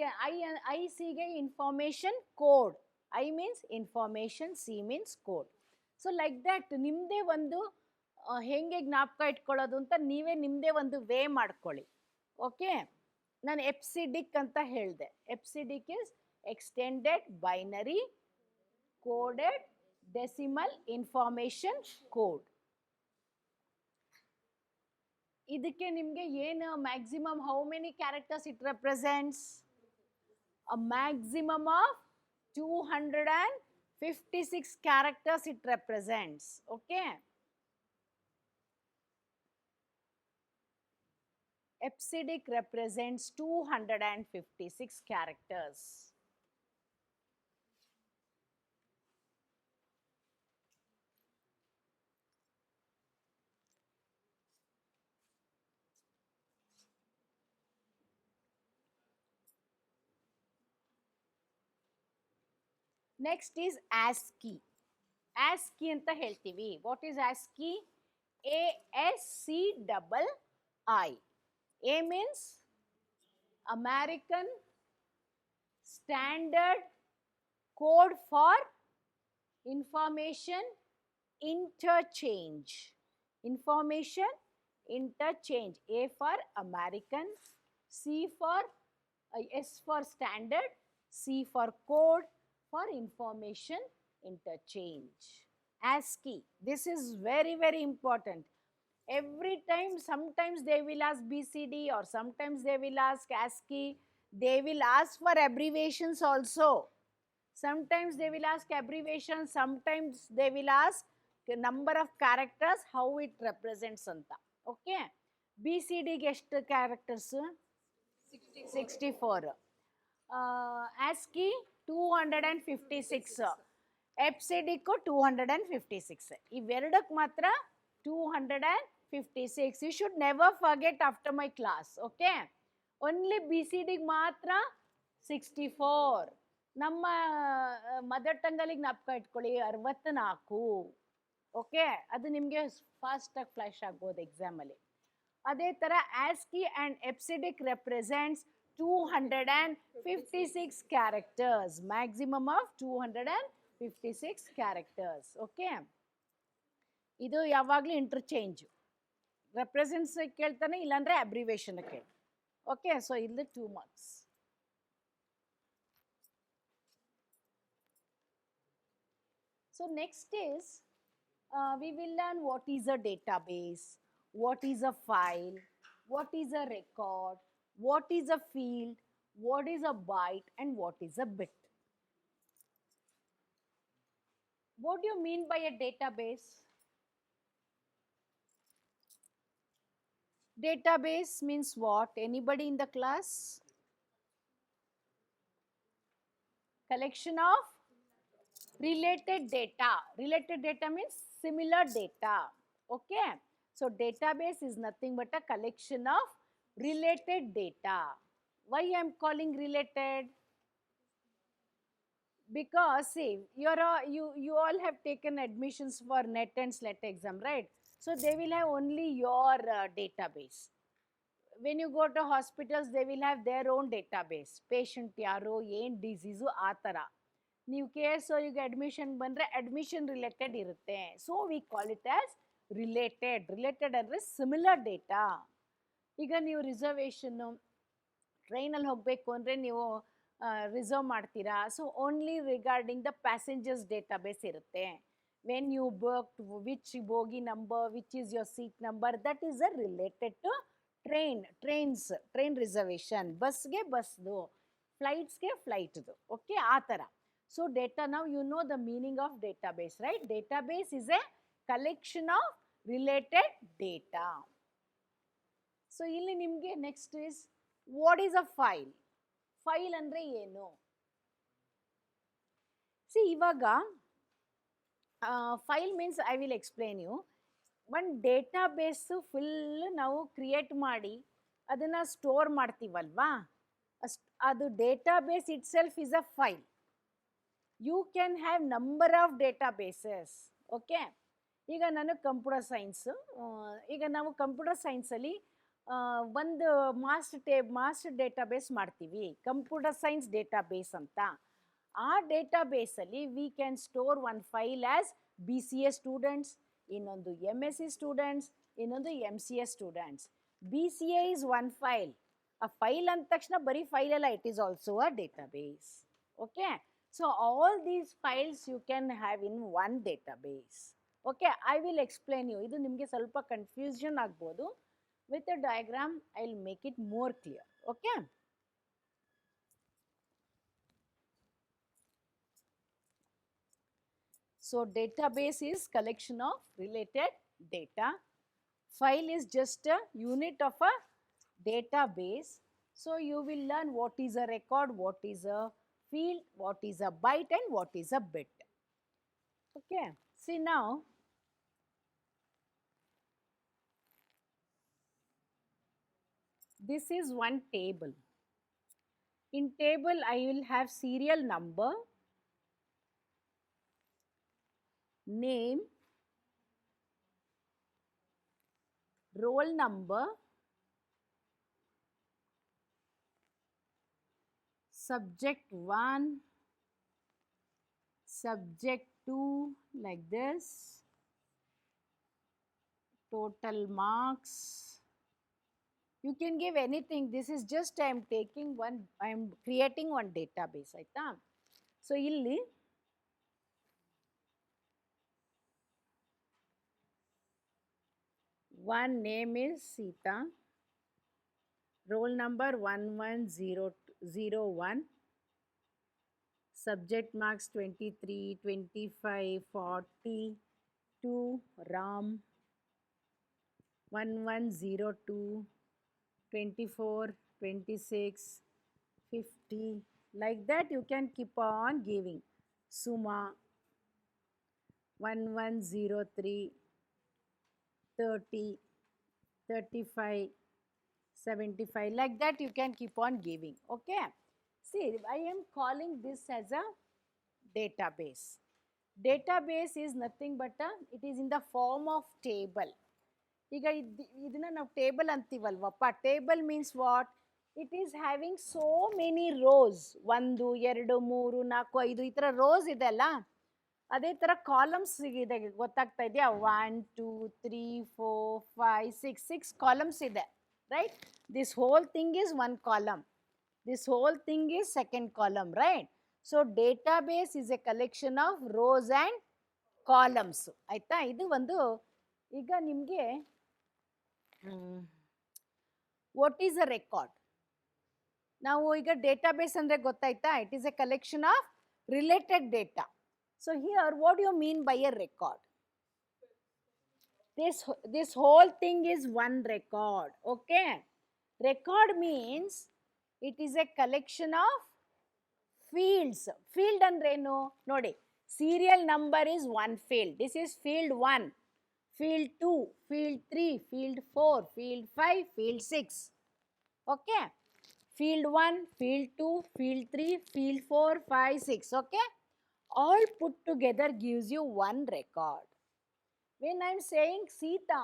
IC ಗೆ information code. I means information, C means code. So like that ನಿಮ್ಮದೇ ಒಂದು ಹೆಂಗೆ ಜ್ಞಾಪಕ ಇಟ್ಕೊಳ್ಳೋದು ಅಂತ ನೀವೇ ನಿಮ್ಮದೇ ಒಂದು ವೇ ಮಾಡ್ಕೊಳ್ಳಿ. ಓಕೆ, ನಾನು ಎಪ್ಸಿಡಿಕ್ ಅಂತ ಹೇಳಿದೆ. EBCDIC is extended binary coded decimal information code. ಇದಕ್ಕೆ ನಿಮಗೆ ಏನು maximum, how many characters it represents? A maximum of 256 characters it represents. Okay, Epsidic represents 256 characters. Next is ASCII. ASCII ಅಂತ ಹೇಳ್ತೀವಿ. What is ASCII? ASCII. A means American Standard Code for Information Interchange. Information interchange. A for American, C for S for standard, C for code, for information interchange. ASCII. This is very, very important. Every time, sometimes they will ask BCD or sometimes they will ask ASCII. They will ask for abbreviations also. Sometimes they will ask abbreviations, sometimes they will ask the number of characters, how it represents anta. Okay. BCD ಗೆ ಎಷ್ಟು characters? 64. ASCII 256. ಎಪ್ಸಿಡಿಕ್ 256. ಇವೆರಡಕ್ಕೆ ಮಾತ್ರ 256. You should never forget after my class. Okay, only BCD ಮಾತ್ರ 64. ನಮ್ಮ mother ಟಂಗಲ್ಲಿ ಜ್ಞಾಪಕ ಇಟ್ಕೊಳ್ಳಿ 64. Okay, ಅದು ನಿಮಗೆ ಫಾಸ್ಟಾಗಿ ಫ್ಲಾಶ್ ಆಗ್ಬೋದು ಎಕ್ಸಾಮಲ್ಲಿ. ಅದೇ ಥರ ASCII and EBCDIC represents 256 characters, maximum of 256 characters. Okay, ಇದು ಯಾವಾಗಲೂ ಇಂಟರ್ಚೇಂಜ್. ರೆಪ್ರೆಸೆಂಟ್ಸ್ ಕೇಳ್ತಾನೆ, ಇಲ್ಲಾಂದ್ರೆ ಅಬ್ರಿವೇಷನ್ ಕೇಳಿ. ಓಕೆ, ಸೊ ಇಲ್ಲಿ 2 marks. So next is we will learn what is a database, what is a file, what is a record, what is a field, what is a byte, and what is a bit. What do you mean by a database? Database means what? Anybody in the class? Collection of related data. Related data means similar data. Okay. So database is nothing but a collection of related data. Why I am calling related? Because see, you all have taken admissions for net and SLET exam, right? So they will have only your database. When you go to hospitals, they will have their own database. Patient ಯಾರು ಏನು disease ಆ ಥರ. ನೀವು KSOಗೆ admission ಬಂದರೆ admission related ಇರುತ್ತೆ. So we call it as related ಅಂದರೆ similar data. ಈಗ ನೀವು ರಿಸರ್ವೇಷನ್ನು ಟ್ರೈನಲ್ಲಿ ಹೋಗಬೇಕು ಅಂದರೆ ನೀವು ರಿಸರ್ವ್ ಮಾಡ್ತೀರಾ. So only regarding the passengers database ಇರುತ್ತೆ. When you booked which bogie number, which is your seat number, that is a related to train reservation. ಬಸ್ಗೆ ಬಸ್ದು, ಫ್ಲೈಟ್ಸ್ಗೆ ಫ್ಲೈಟ್ದು. ಓಕೆ, ಆ ಥರ. ಸೊ ಡೇಟಾ, ನಾವು you know the meaning of database, right? Database is a collection of related data. So ಇಲ್ಲಿ ನಿಮಗೆ next is what is a file. File ಅಂದರೆ ಏನು? ಸಿ, ಇವಾಗ file means I will explain you. ಒಂದು database full ನಾವು create ಮಾಡಿ ಅದನ್ನು store ಮಾಡ್ತೀವಲ್ವಾ, ಅದು database itself is a file. You can have number of databases. Okay, ಈಗ ನಾನು ಕಂಪ್ಯೂಟರ್ ಸೈನ್ಸು, ಈಗ ನಾವು ಕಂಪ್ಯೂಟರ್ ಸೈನ್ಸಲ್ಲಿ ಒಂದು ಮಾಸ್ಟರ್ ಡೇಟಾಬೇಸ್ ಮಾಡ್ತೀವಿ, ಕಂಪ್ಯೂಟರ್ ಸೈನ್ಸ್ ಡೇಟಾಬೇಸ್ ಅಂತ. ಆ ಡೇಟಾಬೇಸಲ್ಲಿ we can store one file as BCA students, ಇನ್ನೊಂದು MSc ಸ್ಟೂಡೆಂಟ್ಸ್, ಇನ್ನೊಂದು MCA students. BCA is one file. ಆ ಫೈಲ್ ಅಂದ ತಕ್ಷಣ ಬರೀ ಫೈಲ್ ಅಲ್ಲ, it is also a database. Okay, so all these files you can have in one database. Okay, I will explain you. ಇದು ನಿಮಗೆ ಸ್ವಲ್ಪ confusion ಆಗ್ಬೋದು. With a diagram I will make it more clear. Okay, so database is collection of related data. File is just a unit of a database. So you will learn what is a record, what is a field, what is a byte, and what is a bit. Okay, see now, this is one table. In table I will have serial number, name, roll number, subject 1, subject 2, like this, total marks. You can give anything. This is just I am creating one database. Aita? So illi one name is Sita, roll number 11001, subject marks 23, 25, 40, 2, Ram, 1102, 24, 26, 50, like that you can keep on giving. Suma, 1103, 30, 35, 75, like that you can keep on giving. Okay, see, I am calling this as a database. Database is nothing but it is in the form of table. ಈಗ ಇದನ್ನ ನಾವು table ಅಂತೀವಲ್ವಪ್ಪ. Table means what? It is having so many rows. 1, 2, 3, 4, 5 ಈ ಥರ rose ಇದೆ ಅಲ್ಲ, ಅದೇ ಥರ ಕಾಲಮ್ಸ್ ಇದೆ. ಗೊತ್ತಾಗ್ತಾ ಇದೆಯಾ? 1, 2, 3, 4, 5, 6 ಕಾಲಮ್ಸ್ ಇದೆ, right? This whole thing is one column, this whole thing is second column, right? So database is a collection of rows and columns ಆಯ್ತಾ. ಇದು ಒಂದು ಈಗ ನಿಮಗೆ ವಾಟ್ ಈಸ್ ಅ ರೆಕಾರ್ಡ್. ನಾವು ಈಗ ಡೇಟಾಬೇಸ್ ಅಂದರೆ ಗೊತ್ತಾಯ್ತಾ, it is a collection of related data. So here what you mean by a record? This whole thing is one record. Okay, record means it is a collection of fields. Field ಅಂದ್ರೇನು ನೋಡಿ, serial number is one field. This is field 1, field 2, field 3, field 4, field 5, field 6. Okay, field 1, field 2, field 3, field 4, 5, 6. Okay, all put together gives you one record. When I am saying Sita,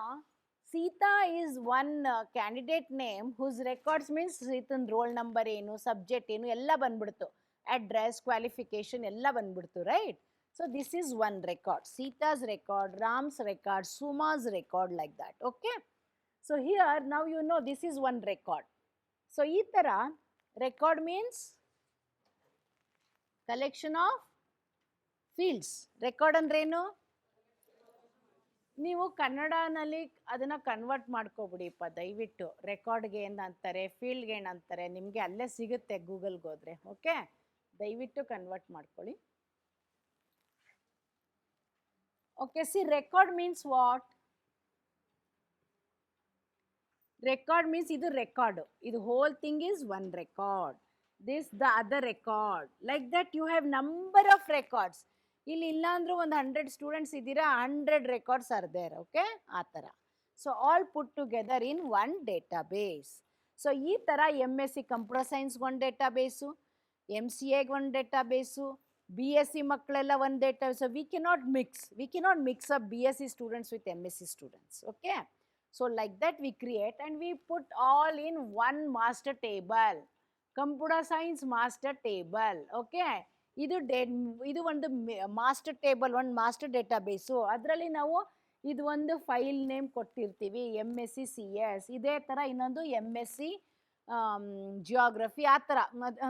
Sita is one candidate name whose records means Sitan roll number enu, subject enu, ella banbidutu, address, qualification, ella banbidutu, right? So this is one record. Sita's record, Ram's record, Suma's record, like that. Okay. So here now you know this is one record. So ee tara record means collection of fields. Record andrenu? ನೀವು ಕನ್ನಡನಲ್ಲಿ ಅದನ್ನು convert ಮಾಡ್ಕೊಬಿಡಿಪ್ಪ ದಯವಿಟ್ಟು. ರೆಕಾರ್ಡ್ಗೆ ಏನಂತಾರೆ, ಫೀಲ್ಡ್ಗೆ ಏನಂತಾರೆ, ನಿಮಗೆ ಅಲ್ಲೇ ಸಿಗುತ್ತೆ ಗೂಗಲ್ಗೆ ಹೋದರೆ. Okay, ದಯವಿಟ್ಟು ಕನ್ವರ್ಟ್ ಮಾಡ್ಕೊಳ್ಳಿ. Okay, see record means what? Record means ಇದು ರೆಕಾರ್ಡು. ಇದು whole thing is one record. This the other record. Like that you have number of records. ಇಲ್ಲಿ ಇಲ್ಲ ಅಂದರೂ ಒಂದು 100 ಸ್ಟೂಡೆಂಟ್ಸ್ ಇದ್ದೀರಾ, 100 ರೆಕಾರ್ಡ್ಸ್ ಆರ್ ದೇರ್. ಓಕೆ, ಆ ಥರ. ಸೊ ಆಲ್ ಪುಟ್ ಟುಗೆದರ್ ಇನ್ one database. So ಈ ಥರ MSc ಕಂಪ್ಯೂಟರ್ ಸೈನ್ಸ್ಗೆ ಒಂದು ಡೇಟಾಬೇಸು, MCAಗೆ ಒಂದು ಡೇಟಾಬೇಸು, BSc ಮಕ್ಕಳೆಲ್ಲ ಒಂದು database. So we cannot mix up BSc students with MSc students. Okay, so like that we create and we put all in one master table, computer science master table. Okay, ಇದು ಒಂದು master table, ಒಂದು master ಡೇಟಾಬೇಸು. ಅದರಲ್ಲಿ ನಾವು ಇದು ಒಂದು file name ಕೊಟ್ಟಿರ್ತೀವಿ, MSc CS. ಇದೇ ಥರ ಇನ್ನೊಂದು MSc ಜಿಯೋಗ್ರಫಿ, ಆ ಥರ.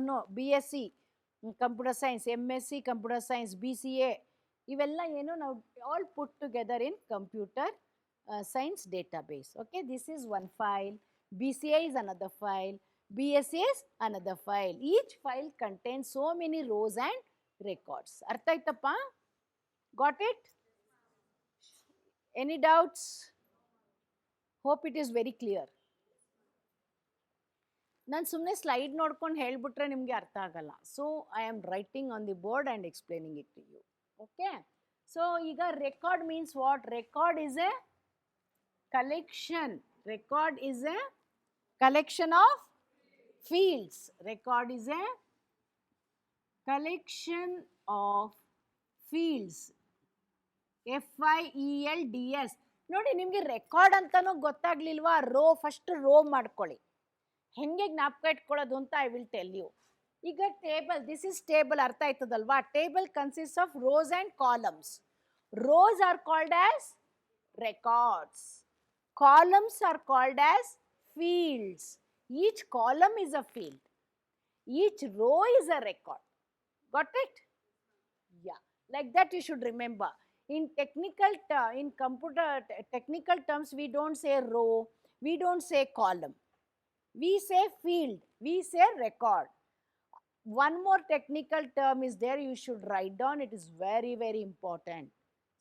No, BSc computer science, MSc computer science, BCA, ಇವೆಲ್ಲ ಏನು ನಾವು all put together in computer science database. Okay, this is one file, BCA is another file, BSc is another file. Each file contains so many rows and records. Artha aitappa? Got it? Any doubts? Hope it is very clear. ನಾನು ಸುಮ್ಮನೆ slide ನೋಡ್ಕೊಂಡು ಹೇಳ್ಬಿಟ್ರೆ ನಿಮಗೆ ಅರ್ಥ ಆಗಲ್ಲ. So I am writing on the board and explaining it to you. Okay, so ಈಗ record means what? Record is a collection. Record is a collection of fields. Record is a collection of fields. FIELDS. ನೋಡಿ, ನಿಮಗೆ record ಅಂತನೂ ಗೊತ್ತಾಗ್ಲಿಲ್ವಾ? First row ಮಾಡ್ಕೊಳ್ಳಿ. ಹೆಂಗೆ ಜ್ಞಾಪಕ ಇಟ್ಕೊಳ್ಳೋದು ಅಂತ I will tell you. ಈಗ ಟೇಬಲ್, ದಿಸ್ ಇಸ್ ಟೇಬಲ್, ಅರ್ಥ ಆಯ್ತದಲ್ವಾ? Table consist of rows and columns. Rows are called as records. Columns are called as fields. Each column is a field. Each row is a record. Got it? Yeah. Like that you should remember. In computer technical terms, we don't say row, we don't say column. We say field, we say record. One more technical term is there, you should write down. It is very, very important.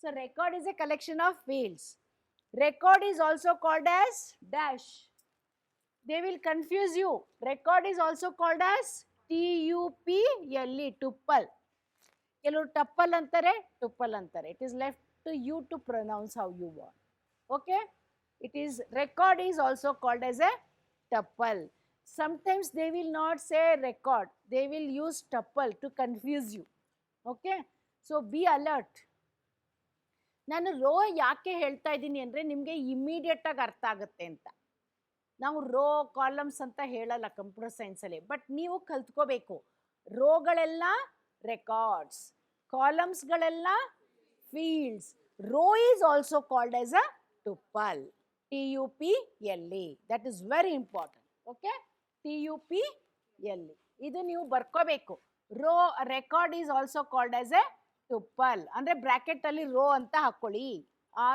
So record is a collection of fields. Record is also called as dash. They will confuse you. Record is also called as TUPLE, tuple. Kellu tuple antare, tuple antare. It is left to you to pronounce how you want. Okay? It is, record is also called as a tuple. Sometimes they will not say record. They will use tuple to confuse you. Okay? So be alert. ನಾನು rho ಯಾಕೆ ಹೇಳ್ತಾ ಇದ್ದೀನಿ ಅಂದರೆ ನಿಮಗೆ ಇಮಿಡಿಯೇಟಾಗಿ ಅರ್ಥ ಆಗುತ್ತೆ ಅಂತ. ನಾವು ರೋ ಕಾಲಮ್ಸ್ ಅಂತ ಹೇಳಲ್ಲ ಕಂಪ್ಯೂಟರ್ ಸೈನ್ಸಲ್ಲಿ, ಬಟ್ ನೀವು ಕಲ್ತ್ಕೋಬೇಕು. ರೋಗಳೆಲ್ಲ ರೆಕಾರ್ಡ್ಸ್, ಕಾಲಮ್ಸ್ಗಳೆಲ್ಲ fields. Row is also called as a tuple, TUPLE. That is very important. Okay, TUPLE ಇದು ನೀವು ಬರ್ಕೋಬೇಕು. Row record is also called as a tuple ಅಂದರೆ ಬ್ರ್ಯಾಕೆಟಲ್ಲಿ ರೋ ಅಂತ ಹಾಕ್ಕೊಳ್ಳಿ.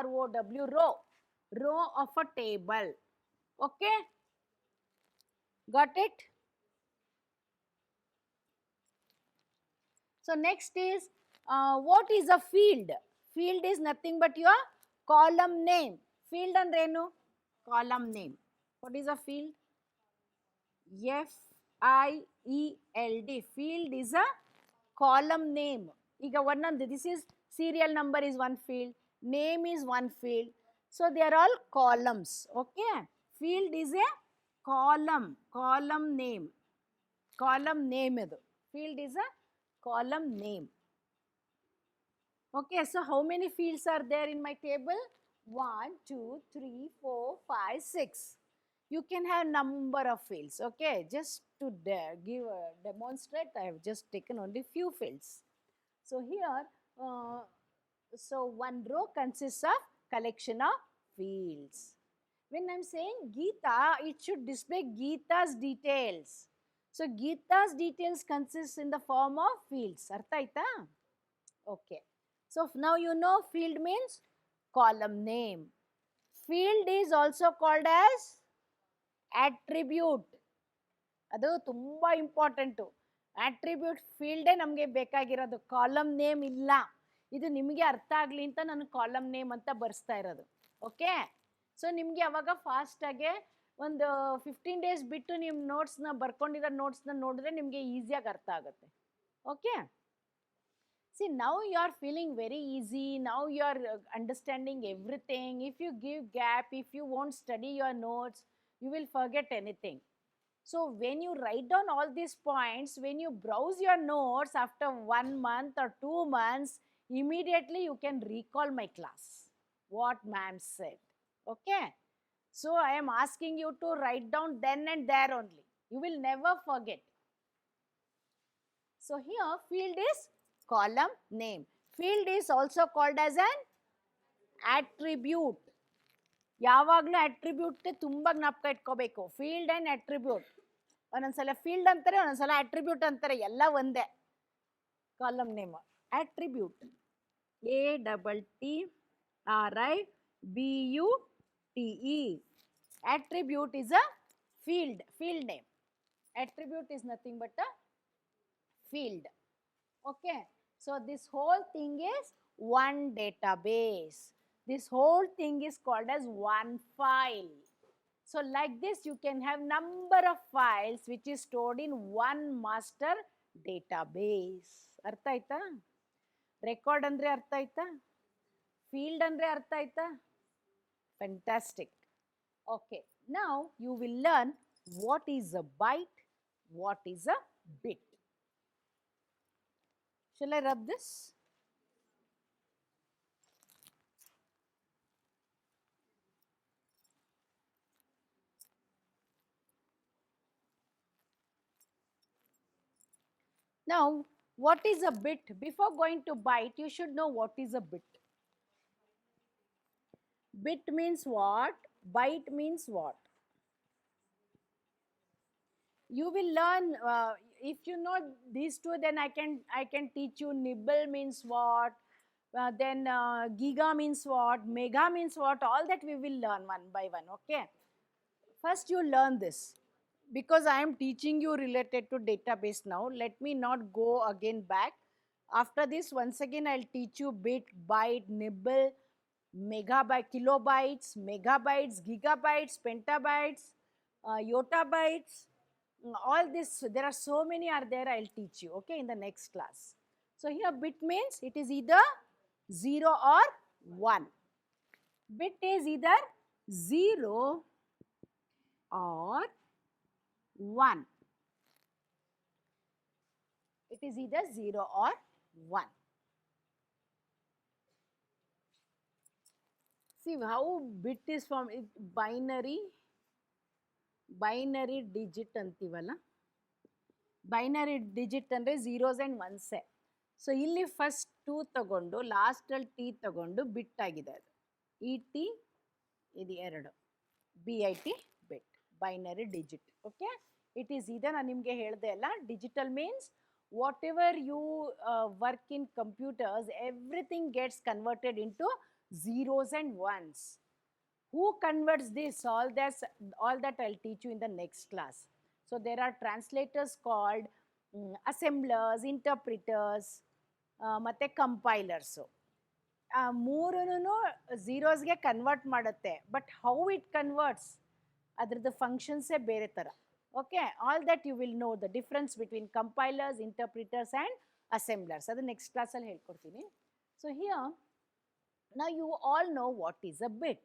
ROW, row of a table. Okay, got it? So next is, what is a field? Field is nothing but your column name. Field ಅಂದ್ರೆ ಏನು? Column name. What is a field? FIELD. Field is a column name. ಈಗ ಒಂದೊಂದು, this is serial number is one field, name is one field. So they are all columns. Okay. Field is a column name. Column name ಇದು. Field is a column name. Okay, so how many fields are there in my table? 1, 2, 3, 4, 5, 6. You can have number of fields. Okay, just to demonstrate, I have just taken only few fields. So here, so one row consists of collection of fields. When I am saying Geeta, it should display Geeta's details. So Geeta's details consists in the form of fields. Artha aita? Okay. So now you know field means column name. Field is also called as attribute. ಅದು ತುಂಬ important. Attribute ಫೀಲ್ಡೇ ನಮಗೆ ಬೇಕಾಗಿರೋದು, column name ಇಲ್ಲ. ಇದು ನಿಮಗೆ ಅರ್ಥ ಆಗಲಿ ಅಂತ ನಾನು ಕಾಲಮ್ ನೇಮ್ ಅಂತ ಬರ್ಸ್ತಾ ಇರೋದು. ಓಕೆ, ಸೊ ನಿಮಗೆ ಅವಾಗ ಫಾಸ್ಟಾಗೆ ಒಂದು 15 days ಬಿಟ್ಟು ನಿಮ್ಮ ನೋಟ್ಸ್ನ ಬರ್ಕೊಂಡಿರೋ ನೋಟ್ಸ್ನ ನೋಡಿದ್ರೆ ನಿಮಗೆ ಈಸಿಯಾಗಿ ಅರ್ಥ ಆಗುತ್ತೆ. Okay, see now you are feeling very easy, now you are understanding everything. If you give gap, if you won't study your notes, you will forget anything. So when you write down all these points, when you browse your notes after 1 month or 2 months, immediately you can recall my class, what ma'am said. Okay, so I am asking you to write down then and there only. You will never forget. So here field is column name. Field is also called as an attribute. ಯಾವಾಗಲೂ attribute ತುಂಬ ಜ್ಞಾಪಕ ಇಟ್ಕೋಬೇಕು. Field and attribute, ಒಂದೊಂದ್ಸಲ field ಅಂತಾರೆ, ಒಂದೊಂದ್ಸಲ attribute ಅಂತಾರೆ, ಎಲ್ಲ ಒಂದೇ. Column name attribute, ATTRIBUTE. Attribute is a field name. Attribute is nothing but a field. Okay, so this whole thing is one database. This whole thing is called as one file. So like this you can have number of files which is stored in one master database. ಅರ್ಥ ಆಯ್ತಾ? Record ಅಂದರೆ ಅರ್ಥ ಆಯ್ತಾ? Field ಅಂದರೆ ಅರ್ಥ ಆಯ್ತಾ? Fantastic. Okay, now you will learn what is a byte, what is a bit. Shall I rub this? Now, what is a bit? Before going to byte, you should know what is a bit. Bit means what? Byte means what? You will learn, if you know these two, then I can teach you nibble means what, then giga means what, mega means what, all that we will learn one by one. Okay, first you learn this, because I am teaching you related to database now. Let me not go again back. After this, once again I'll teach you bit, byte, nibble, megabyte, kilobytes, megabytes, gigabytes, petabytes, yottabytes, all this. There are so many are there. I'll teach you, okay, in the next class. So here bit means it is either 0 or 1. Bit is either 0 or 1. It is either 0 or 1. See how bit is formed. Binary digit ಅಂತೀವಲ್ಲ, binary digit ಅಂದರೆ zeros and ಒನ್ಸೇ. So ಇಲ್ಲಿ first 2 ತಗೊಂಡು ಲಾಸ್ಟಲ್ಲಿ T ತಗೊಂಡು ಬಿಟ್ ಆಗಿದೆ. ಅದು ET, ಇದು 2, BIT bit, binary digit. Okay, it is ಇದನ್ನು ನಾನು ನಿಮಗೆ ಹೇಳಿದೆ ಅಲ್ಲ, digital means whatever you work in computers, everything gets converted into zeros and ones. Who converts this? All that I'll teach you in the next class. So there are translators called assemblers, interpreters, ಮತ್ತೆ compilers. ಮೂರನ್ನು ಝೀರೋಸ್ಗೆ convert ಮಾಡುತ್ತೆ, but how it converts ಅದ್ರದ್ದು ಫಂಕ್ಷನ್ಸೇ ಬೇರೆ ಥರ. Okay, all that you will know the difference between compilers, interpreters and assemblers. ಅದು next ಕ್ಲಾಸಲ್ಲಿ ಹೇಳ್ಕೊಡ್ತೀನಿ. So here now you all know what is a bit.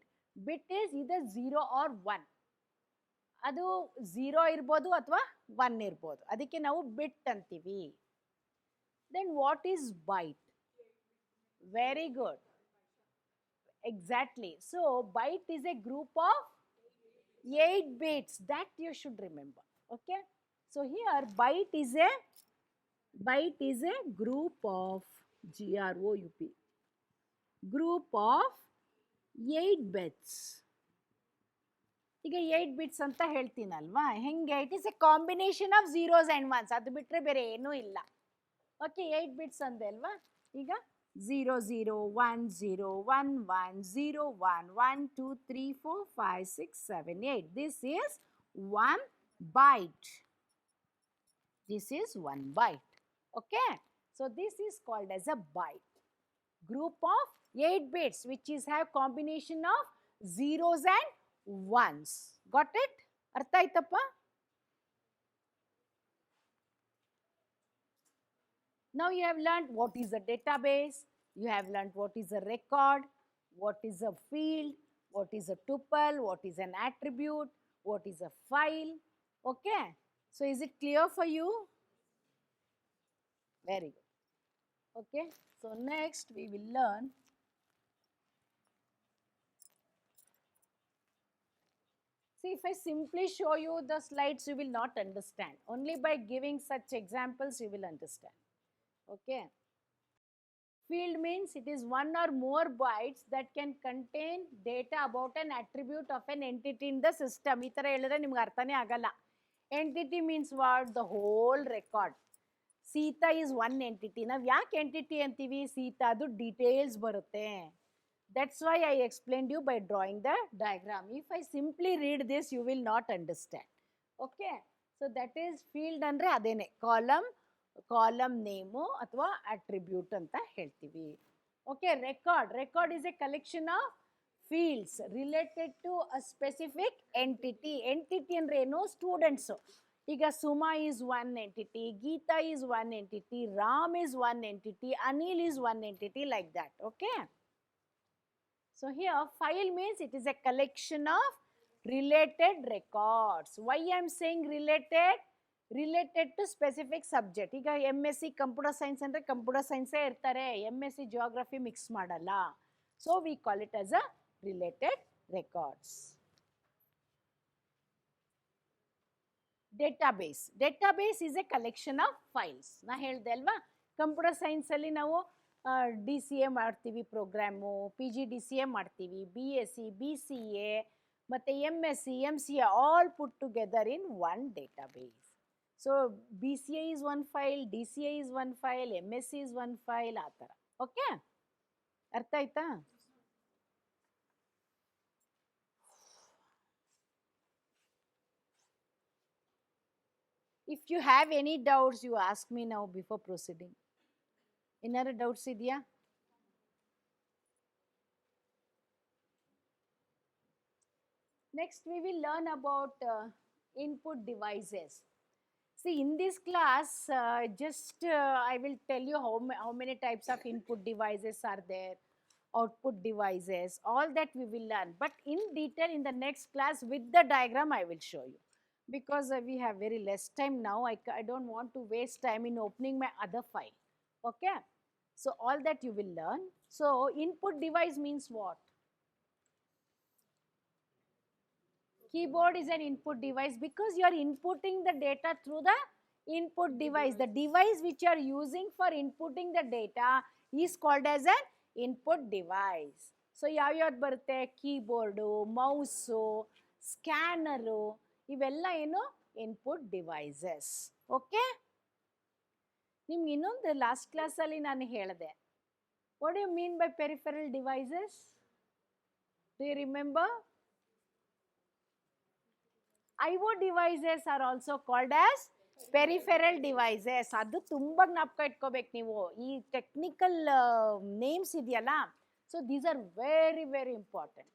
Bit is either 0 or 1. ಅದು 0 ಇರ್ಬೋದು ಅಥವಾ 1 ಇರ್ಬೋದು, ಅದಕ್ಕೆ ನಾವು ಬಿಟ್ ಅಂತೀವಿ. Then what is byte? Very good. Exactly. So byte is a group of 8 bits. That you should remember. Okay. So here byte is a group of group group of 8 bits. ಈಗ 8 bits ಅಂತ ಹೇಳ್ತೀನಲ್ವಾ, ಹೆಂಗೆ? It is A combination of zeros and once, ಅದು ಬಿಟ್ಟರೆ ಬೇರೆ ಏನೂ ಇಲ್ಲ. Okay, 8 bits ಅಂದೆ ಅಲ್ವಾ. ಈಗ 0 0 1 0 1 1 0 1 1 2 3 4 5 6 7 8. This is 1 byte. This is 1 byte. Okay, so this is called as a byte. Group of 8 bits which is have combination of zeros and ones. Got it? Artha aitappa? Now you have learned what is a database, you have learned what is a record, what is a field, what is a tuple, what is an attribute, what is a file. Okay, so is it clear for you? Very good. Okay, so next we will learn see, if I simply show you the slides, you will not understand. Only by giving such examples you will understand. Okay. Field means it is one or more bytes that can contain data about an attribute of an entity in the system. ಈ ಥರ ಹೇಳಿದ್ರೆ ನಿಮ್ಗೆ ಅರ್ಥನೇ ಆಗಲ್ಲ. Entity means what? The whole record. Sita is one entity. ನಾವು ಯಾಕೆ entity ಅಂತೀವಿ? ಸೀತಾದು details ಬರುತ್ತೆ. That's why I explained you by drawing the diagram. If I simply read this, you will not understand. Okay. So that is field ಅಂದ್ರೆ ಅದೇನೆ, column name ಅಥವಾ attribute ಅಂತ ಹೇಳ್ತೀವಿ. Okay, record is a collection of fields related to a specific entity. Entity ಅಂದ್ರೆ ಏನು? Students. ಈಗ Suma is one entity, Geeta is one entity, Ram is one entity, Anil is one entity, like that. Okay, so here file means it is a collection of related records. Why I am saying related to specific subject. ಈಗ MSc computer science ಅಂದರೆ computer ಸೈನ್ಸೇ ಇರ್ತಾರೆ, MSc geography mix ಮಾಡಲ್ಲ. So we call it as a related records. Database is a collection of files. ನಾ ಹೇಳ್ದೆ ಅಲ್ವಾ, computer ಸೈನ್ಸಲ್ಲಿ ನಾವು DCA ಮಾಡ್ತೀವಿ, programme, PGDCA ಮಾಡ್ತೀವಿ, BSc, BCA ಮತ್ತು MSc, MCA all put together in one database. So BCA is one file, DCA is one file, MSc is one file, ಆ ಥರ. Okay, ಅರ್ಥ ಆಯ್ತಾ? If you have any doubts, you ask me now before proceeding. ಏನಾದ್ರು doubts ಇದೆಯಾ? Next we will learn about input devices. See, in this class, I will tell you how many types of input devices are there, output devices, all that we will learn. But in detail in the next class with the diagram I will show you. Because we have very less time now, I don't want to waste time in opening my other file. Okay? So all that you will learn. So input device means what? Keyboard is an input device because you are inputting the data through the input device. The device which you are using for inputting the data is called as an input device. So ಯಾವ್ಯಾವ್ದು ಬರುತ್ತೆ? Keyboard, mouse, ಸ್ಕ್ಯಾನರು, ಇವೆಲ್ಲ ಏನು? Input devices. Okay, ನಿಮ್ಗೆ ಇನ್ನೊಂದು last ಕ್ಲಾಸಲ್ಲಿ ನಾನು ಹೇಳಿದೆ. What you mean by peripheral devices? Do you remember? IO devices are also called as peripheral devices. ಅದು ತುಂಬ ಜ್ಞಾಪಕ ಇಟ್ಕೋಬೇಕು ನೀವು. ಈ ಟೆಕ್ನಿಕಲ್ ನೇಮ್ಸ್ ಇದೆಯಲ್ಲ, so these are very very important.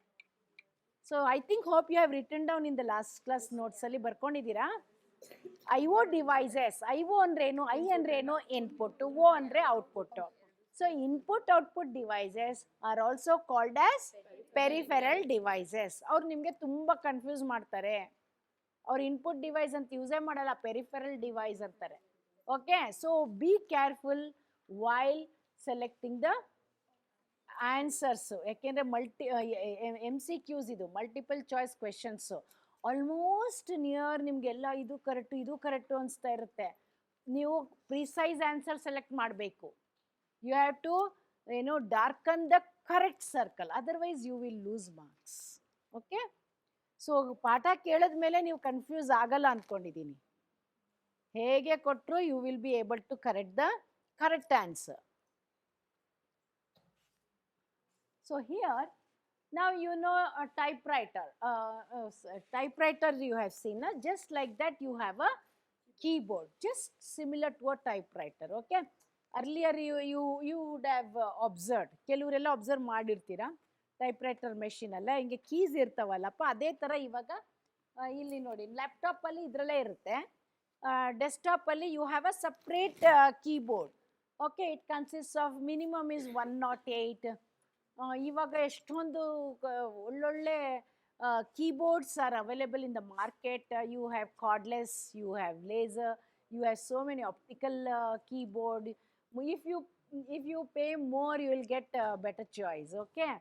So I think hope you have written down in the last class ನೋಟ್ಸಲ್ಲಿ ಬರ್ಕೊಂಡಿದ್ದೀರಾ. IO devices, IO ಅಂದ್ರೇನು, ಐ ಅಂದ್ರೇನು ಇನ್ಪುಟ್, O ಅಂದರೆ output. So input output devices are also called as peripheral devices. ಅವ್ರು ನಿಮಗೆ ತುಂಬ confuse ಮಾಡ್ತಾರೆ. ಅವ್ರು ಇನ್ಪುಟ್ ಡಿವೈಸ್ ಅಂತ ಯೂಸೇ ಮಾಡಲ್ಲ, ಪೆರಿಫೆರಲ್ ಡಿವೈಸ್ ಅಂತಾರೆ. Okay, so be careful while selecting the answers. ಯಾಕೆಂದರೆ MCQs ಇದು multiple choice questions. Almost near ನಿಮಗೆಲ್ಲ ಇದು ಕರೆಕ್ಟು ಅನಿಸ್ತಾ ಇರುತ್ತೆ. ನೀವು ಪ್ರಿಸೈಸ್ ಆನ್ಸರ್ ಸೆಲೆಕ್ಟ್ ಮಾಡಬೇಕು. You have to darken the correct circle, otherwise you will lose marks. Okay, so ಪಾಠ ಕೇಳಿದ ಮೇಲೆ ನೀವು ಕನ್ಫ್ಯೂಸ್ ಆಗಲ್ಲ ಅಂದ್ಕೊಂಡಿದ್ದೀನಿ. ಹೇಗೆ ಕೊಟ್ಟರು you will be able to correct the correct answer. So here, now you know a typewriter. Typewriter you have seen, just like that you have a keyboard, just similar to a typewriter. Okay. Earlier you would have observed, ಕೆಲವರೆಲ್ಲ observe ಮಾಡಿರ್ತೀರಾ, typewriter machine ಅಲ್ಲ ಹಿಂಗೆ keys ಇರ್ತಾವಲ್ಲಪ್ಪ, ಅದೇ ಥರ ಇವಾಗ ಇಲ್ಲಿ ನೋಡಿ ಲ್ಯಾಪ್ಟಾಪಲ್ಲಿ ಇದರಲ್ಲೇ ಇರುತ್ತೆ. ಡೆಸ್ಕ್ಟಾಪಲ್ಲಿ you have a separate keyboard. Okay, it consist of minimum is 108. ಇವಾಗ ಎಷ್ಟೊಂದು ಒಳ್ಳೊಳ್ಳೆ keyboards are available in the market. You have cordless, you have laser, you have so many optical keyboard. If you pay more, you will get a better choice. Okay,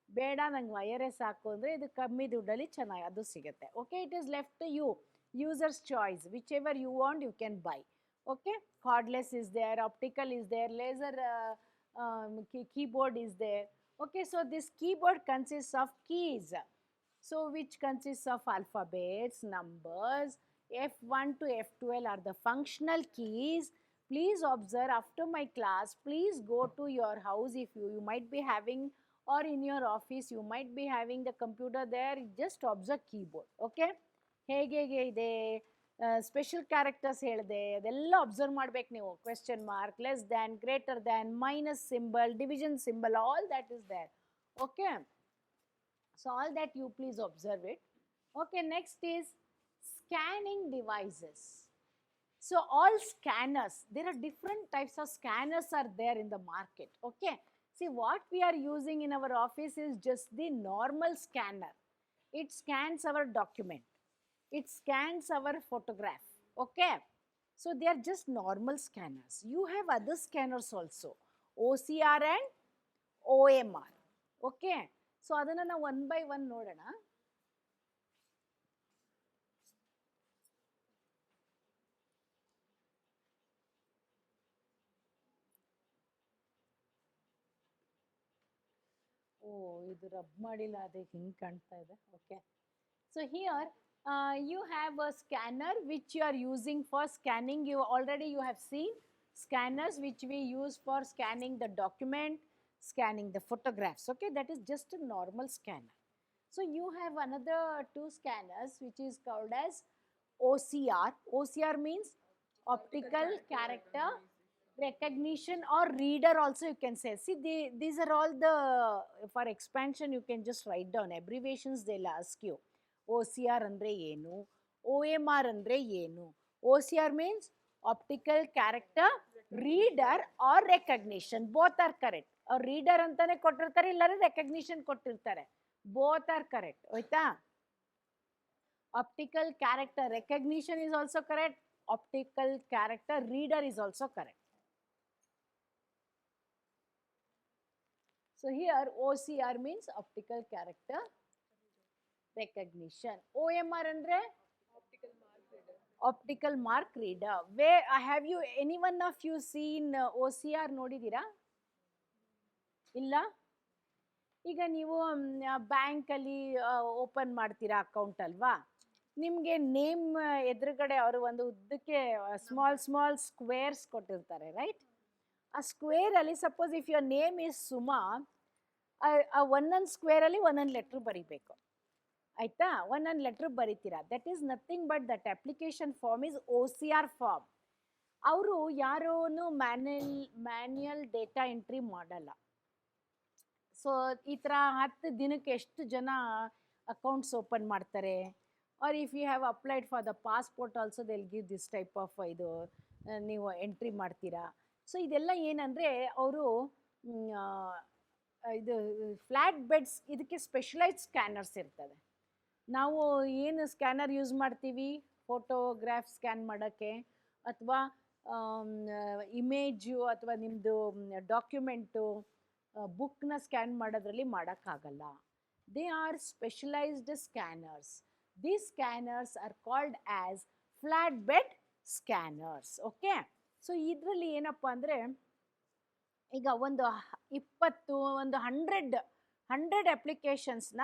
ಬೇಡ ನಂಗೆ ವೈರೇ ಸಾಕು ಅಂದರೆ ಇದು ಕಮ್ಮಿ ದುಡ್ಡಲ್ಲಿ ಚೆನ್ನಾಗಿ ಅದು ಸಿಗುತ್ತೆ. Okay, it is left to you, users choice, whichever you want you can buy. Okay, cordless is there, optical is there, laser keyboard is there. Okay, so this keyboard consists of keys. So which consists of alphabets, numbers. F1 to F12 are the functional keys. Please observe after my class, please go to your house if you might be having, or in your office you might be having the computer there, just observe keyboard. Okay, ಹೇಗೆ ಇದೆ, special characters ಹೇಳಿದೆ, ಅದೆಲ್ಲ observe ಮಾಡ್ಬೇಕು ನೀವು. Question mark, less than, greater than, minus symbol, division symbol, all that is there. Okay, so all that you please observe it. Okay, next is scanning devices. So all scanners, there are different types of scanners are there in the market. Okay, see what we are using in our office is just the normal scanner. It scans our document, it scans our photograph. Okay, so they are just normal scanners. You have other scanners also, OCR and OMR. Okay, so adanna na one by one nodana. ಇದು rub ಮಾಡಿಲ್ಲ, ಅದೇ ಹಿಂಗೆ ಕಾಣ್ತಾ ಇದೆ. Okay, so here you have a scanner which you are using for scanning. You have seen scanners which we use for scanning the document, scanning the photographs. Okay, that is just a normal scanner. So you have another two scanners which is called as OCR. OCR means optical character recognition, or reader also you can say. See, these are all the, for expansion you can just write down abbreviations, they'll ask you. OCR andre ಏನು, OMR andre ಏನು. OCR means optical character reader or recognition, both are correct. or reader ಅಂತಾನೆ ಕೊಟ್ಟಿರ್ತಾರೆ, ಇಲ್ಲಾರೆ recognition ಕೊಟ್ಟಿರ್ತಾರೆ, both are correct. ಆಯ್ತಾ? optical character recognition is also correct, optical character reader is also correct. So here OCR means optical character recognition. OMR andre optical mark reader. Where have you, any one of you seen OCR ನೋಡಿದ್ದೀರಾ? ಇಲ್ಲ? ಈಗ ನೀವು ಬ್ಯಾಂಕಲ್ಲಿ open ಮಾಡ್ತೀರಾ account ಅಲ್ವಾ? ನಿಮಗೆ name ಎದುರುಗಡೆ ಅವರು ಒಂದು ಉದ್ದಕ್ಕೆ ಸ್ಮಾಲ್ ಸ್ಕ್ವೇರ್ಸ್ ಕೊಟ್ಟಿರ್ತಾರೆ, ರೈಟ್? ಆ ಸ್ಕ್ವೇರಲ್ಲಿ suppose if your name is Suma, ಆ ಒಂದೊಂದು ಸ್ಕ್ವೇರಲ್ಲಿ ಒಂದೊಂದು ಲೆಟ್ರ್ ಬರಿಬೇಕು, ಆಯ್ತಾ? ಒಂದೊಂದು ಲೆಟ್ರ್ ಬರಿತೀರಾ. That is nothing but that application form is OCR form. ಅವರು ಯಾರೂ ಮ್ಯಾನ್ಯಲ್ ಡೇಟಾ ಎಂಟ್ರಿ ಮಾಡಲ್ಲ. ಸೊ ಈ ಥರ 10 ದಿನಕ್ಕೆ ಎಷ್ಟು ಜನ ಅಕೌಂಟ್ಸ್ ಓಪನ್ ಮಾಡ್ತಾರೆ? Or if you have applied for the passport also they will give this type of ಇದು ನೀವು ಎಂಟ್ರಿ ಮಾಡ್ತೀರಾ. ಸೊ ಇದೆಲ್ಲ ಏನಂದರೆ ಅವರು ಇದು ಫ್ಲ್ಯಾಟ್ ಬೆಡ್ಸ್, ಇದಕ್ಕೆ ಸ್ಪೆಷಲೈಸ್ಡ್ ಸ್ಕ್ಯಾನರ್ಸ್ ಇರ್ತದೆ. ನಾವು ಏನು ಸ್ಕ್ಯಾನರ್ ಯೂಸ್ ಮಾಡ್ತೀವಿ ಫೋಟೋಗ್ರಾಫ್ ಸ್ಕ್ಯಾನ್ ಮಾಡೋಕ್ಕೆ, ಅಥವಾ ಇಮೇಜು ಅಥವಾ ನಿಮ್ಮದು ಡಾಕ್ಯುಮೆಂಟು ಬುಕ್ನ ಸ್ಕ್ಯಾನ್ ಮಾಡೋದ್ರಲ್ಲಿ ಮಾಡೋಕ್ಕಾಗಲ್ಲ. They are specialised scanners. These scanners are called as flat bed scanners. Okay, so ಇದರಲ್ಲಿ ಏನಪ್ಪ ಅಂದರೆ, ಈಗ ಒಂದು 100 ಅಪ್ಲಿಕೇಶನ್ಸ್ನ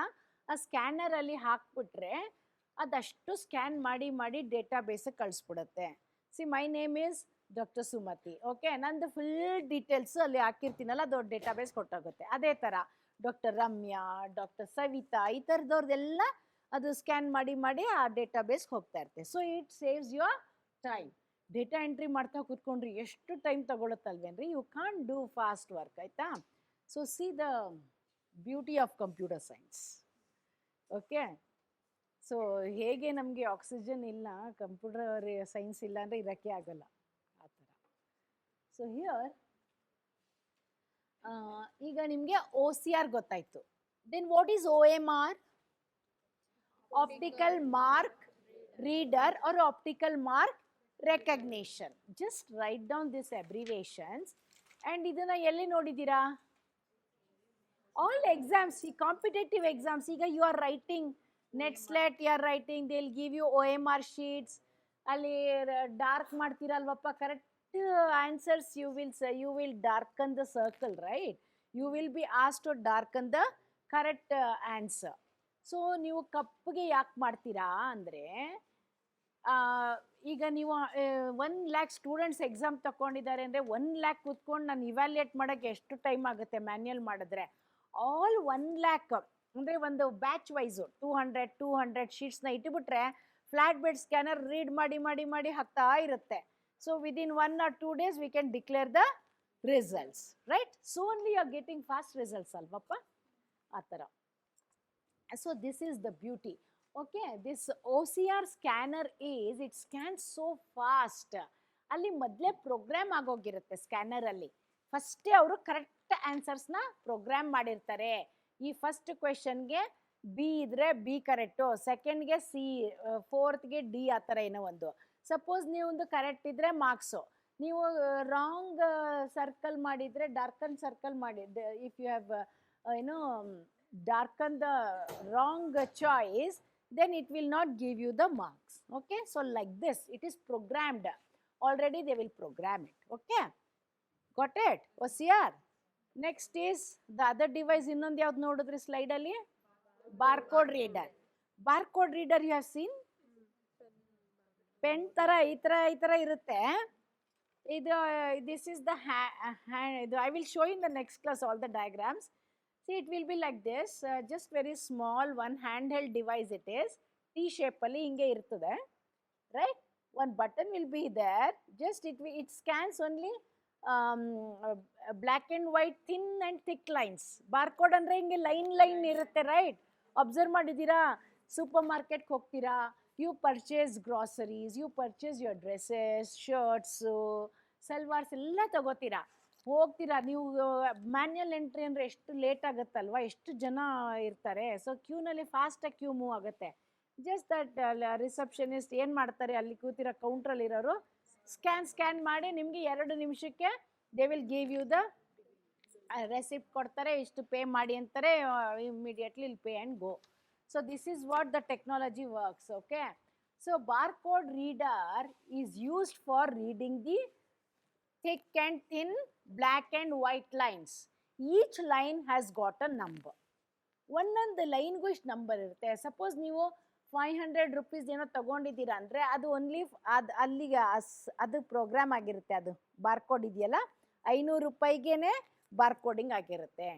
ಆ ಸ್ಕ್ಯಾನರಲ್ಲಿ ಹಾಕ್ಬಿಟ್ರೆ ಅದಷ್ಟು ಸ್ಕ್ಯಾನ್ ಮಾಡಿ ಡೇಟಾಬೇಸಿಗೆ ಕಳಿಸ್ಬಿಡುತ್ತೆ. See my name is Dr.Sumathi. Okay, ನಂದು ಫುಲ್ ಡೀಟೇಲ್ಸು ಅಲ್ಲಿ ಹಾಕಿರ್ತೀನಲ್ಲ, ಅದು ಡೇಟಾಬೇಸ್ ಕೊಟ್ಟೋಗುತ್ತೆ. ಅದೇ ಥರ ಡಾಕ್ಟರ್ ರಮ್ಯಾ, ಡಾಕ್ಟರ್ ಸವಿತಾ, ಈ ಥರದವ್ರದ್ದೆಲ್ಲ ಅದು ಸ್ಕ್ಯಾನ್ ಮಾಡಿ ಆ ಡೇಟಾಬೇಸ್ಗೆ ಹೋಗ್ತಾ ಇರುತ್ತೆ. So it saves your time. Data entry ಮಾಡ್ತಾ ಕೂತ್ಕೊಂಡ್ರಿ ಎಷ್ಟು ಟೈಮ್ ತಗೊಳುತ್ತಲ್ವೇನ್ರಿ? You can't do fast work, ಆಯಿತಾ? So see the beauty of computer science. Okay, so ಹೇಗೆ ನಮಗೆ ಆಕ್ಸಿಜನ್ ಇಲ್ಲ, ಕಂಪ್ಯೂಟರ್ ಸೈನ್ಸ್ ಇಲ್ಲ ಅಂದರೆ ಇರೋಕ್ಕೆ ಆಗಲ್ಲ, ಆ ಥರ. ಸೊ ಹಿಯರ್ ಈಗ ನಿಮಗೆ OCR ಗೊತ್ತಾಯಿತು. Then what is OMR? Optical mark reader or optical mark recognition. Just write down this abbreviations. And ಇದನ್ನು ಎಲ್ಲಿ ನೋಡಿದ್ದೀರಾ? ಆಲ್ ಎಕ್ಸಾಮ್ಸ್, ಈ ಕಾಂಪಿಟೇಟಿವ್ ಎಕ್ಸಾಮ್ಸ್. ಈಗ you are writing NET SLET, you are writing, they will give you OMR sheets. ಅಲ್ಲಿ dark ಮಾಡ್ತೀರಲ್ವಪ್ಪ, correct answers you will darken the circle, right? You will be asked to darken the correct answer. So ನೀವು ಕಪ್ಪಗೆ ಯಾಕೆ ಮಾಡ್ತೀರಾ ಅಂದರೆ, ಈಗ ನೀವು 1,00,000 students exam ತಗೊಂಡಿದ್ದಾರೆ ಅಂದರೆ 1,00,000 ಕೂತ್ಕೊಂಡು ನಾನು ಇವ್ಯಾಲ್ಯೂಯೇಟ್ ಮಾಡೋಕ್ಕೆ ಎಷ್ಟು ಟೈಮ್ ಆಗುತ್ತೆ ಮ್ಯಾನ್ಯಲ್ ಮಾಡಿದ್ರೆ? ಆಲ್ 1,00,000 ಅಂದರೆ ಒಂದು ಬ್ಯಾಚ್ ವೈಸು 200 ಶೀಟ್ಸ್ನ ಇಟ್ಬಿಟ್ರೆ ಫ್ಲ್ಯಾಟ್ ಬೆಡ್ ಸ್ಕ್ಯಾನರ್ ರೀಡ್ ಮಾಡಿ ಹಾಕ್ತಾ ಇರುತ್ತೆ. So within 1 or 2 days we can declare the results, right? So only you are getting fast results ಅಲ್ವಪ್ಪ, ಆ ಥರ. So this is the beauty. Okay, this OCR scanner is, it scan so fast. ಅಲ್ಲಿ ಮೊದಲೇ program ಆಗೋಗಿರುತ್ತೆ ಸ್ಕ್ಯಾನರಲ್ಲಿ. ಫಸ್ಟೇ ಅವರು correct ಆನ್ಸರ್ಸ್ನ program ಮಾಡಿರ್ತಾರೆ. ಈ first ಕ್ವೆಶನ್ಗೆ B ಇದ್ರೆ B ಕರೆಕ್ಟು, ಸೆಕೆಂಡ್ಗೆ C, ಫೋರ್ತ್ಗೆ D, ಆ ಥರ ಏನೋ ಒಂದು. ಸಪೋಸ್ ನೀವು ಒಂದು ಕರೆಕ್ಟ್ ಇದ್ದರೆ ಮಾರ್ಕ್ಸು, ನೀವು ರಾಂಗ್ ಸರ್ಕಲ್ ಮಾಡಿದರೆ, ಡಾರ್ಕನ್ ಸರ್ಕಲ್ ಮಾಡಿದ್ದೆ, if you have darken the wrong choice, then it will not give you the marks. Okay, so like this it is programmed already, they will program it. Okay, got it? OCR. Next is the other device. ಇನ್ನೊಂದು ಯಾವ್ದು ನೋಡಿದ್ರಿ slide ಅಲ್ಲಿ? Barcode reader. Barcode reader you have seen? Pen ತರ ಈ ತರ ಇರುತ್ತೆ ಇದು. This is the ಇದು I will show in the next class all the diagrams. See, it will be like this, just very small one handheld device it is. T shape ಅಲ್ಲಿ ಹಿಂಗೆ ಇರ್ತದೆ, right? One button will be there. Just it scans only black and white, thin and thick lines. Barcode ಅಂದ್ರೆ ಹಿಂಗೆ line ಇರುತ್ತೆ, right? Observe ಮಾಡಿದ್ದೀರಾ? ಸೂಪರ್ ಮಾರ್ಕೆಟ್ಗೆ ಹೋಗ್ತೀರಾ, you purchase groceries, you purchase your dresses, shirts, salwars ಎಲ್ಲ ತಗೋತೀರಾ, ಹೋಗ್ತೀರಾ. ನೀವು ಮ್ಯಾನ್ಯಲ್ ಎಂಟ್ರಿ ಅಂದರೆ ಎಷ್ಟು ಲೇಟ್ ಆಗುತ್ತಲ್ವ, ಎಷ್ಟು ಜನ ಇರ್ತಾರೆ. ಸೊ ಕ್ಯೂನಲ್ಲಿ ಫಾಸ್ಟಾಗಿ ಕ್ಯೂ ಮೂವ್ ಆಗುತ್ತೆ. ಜಸ್ಟ್ ದಟ್ ರಿಸೆಪ್ಷನಿಸ್ಟ್ ಏನು ಮಾಡ್ತಾರೆ, ಅಲ್ಲಿ ಕೂತಿರೋ ಕೌಂಟ್ರಲ್ಲಿರೋರು ಸ್ಕ್ಯಾನ್ ಮಾಡಿ ನಿಮಗೆ 2 ನಿಮಿಷಕ್ಕೆ they will give you the receipt ಕೊಡ್ತಾರೆ, ಇಷ್ಟು ಪೇ ಮಾಡಿ ಅಂತಾರೆ, immediately will pay and go. So this is what the technology works. Okay, so barcode reader is used for reading the thick and thin, black and white lines. Each line has got a number. ಒಂದೊಂದು ಲೈನ್ಗೂ ಇಷ್ಟು number ಇರುತ್ತೆ. Suppose ನೀವು 500 rupees ಏನೋ ತಗೊಂಡಿದ್ದೀರಾ ಅಂದರೆ ಅದು only ಅದು ಅಲ್ಲಿಗೆ ಅದು ಪ್ರೋಗ್ರಾಮ್ ಆಗಿರುತ್ತೆ. ಅದು ಬಾರ್ಕೋಡ್ ಇದೆಯಲ್ಲ, 500 ರೂಪಾಯಿಗೇನೆ ಬಾರ್ಕೋಡಿಂಗ್ ಆಗಿರುತ್ತೆ.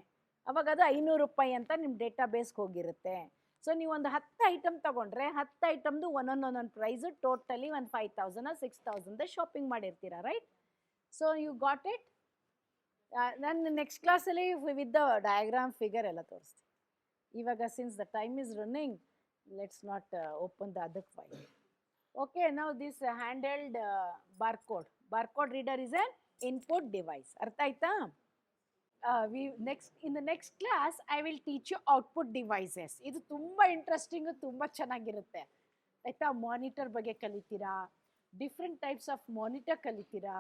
ಅವಾಗ ಅದು 500 ರೂಪಾಯಿ ಅಂತ ನಿಮ್ಮ ಡೇಟಾ ಬೇಸ್ಗೆ ಹೋಗಿರುತ್ತೆ. ಸೊ ನೀವು ಒಂದು 10 ಐಟಮ್ ತಗೊಂಡ್ರೆ 10 ಐಟಮ್ದು ಒಂದೊಂದು ಪ್ರೈಸು ಟೋಟಲಿ ಒಂದು 5000 6000 ಶಾಪಿಂಗ್ ಮಾಡಿರ್ತೀರಾ, right? So you got it. ನಾನು ನೆಕ್ಸ್ಟ್ ಕ್ಲಾಸಲ್ಲಿ ವಿತ್ ದ ಡಯಾಗ್ರಾಮ್ ಫಿಗರ್ ಎಲ್ಲ ತೋರಿಸ್ತೀನಿ. ಇವಾಗ since the time is running, let's not open the other file. Okay, now this handheld barcode reader is an input device. Artha aita? In the next class I will teach you output devices. Idu tumba interesting, tumba ಚೆನ್ನಾಗಿರುತ್ತೆ ಆಯ್ತಾ. Monitor ಬಗ್ಗೆ ಕಲಿತೀರಾ, different types of monitor ಕಲಿತೀರಾ,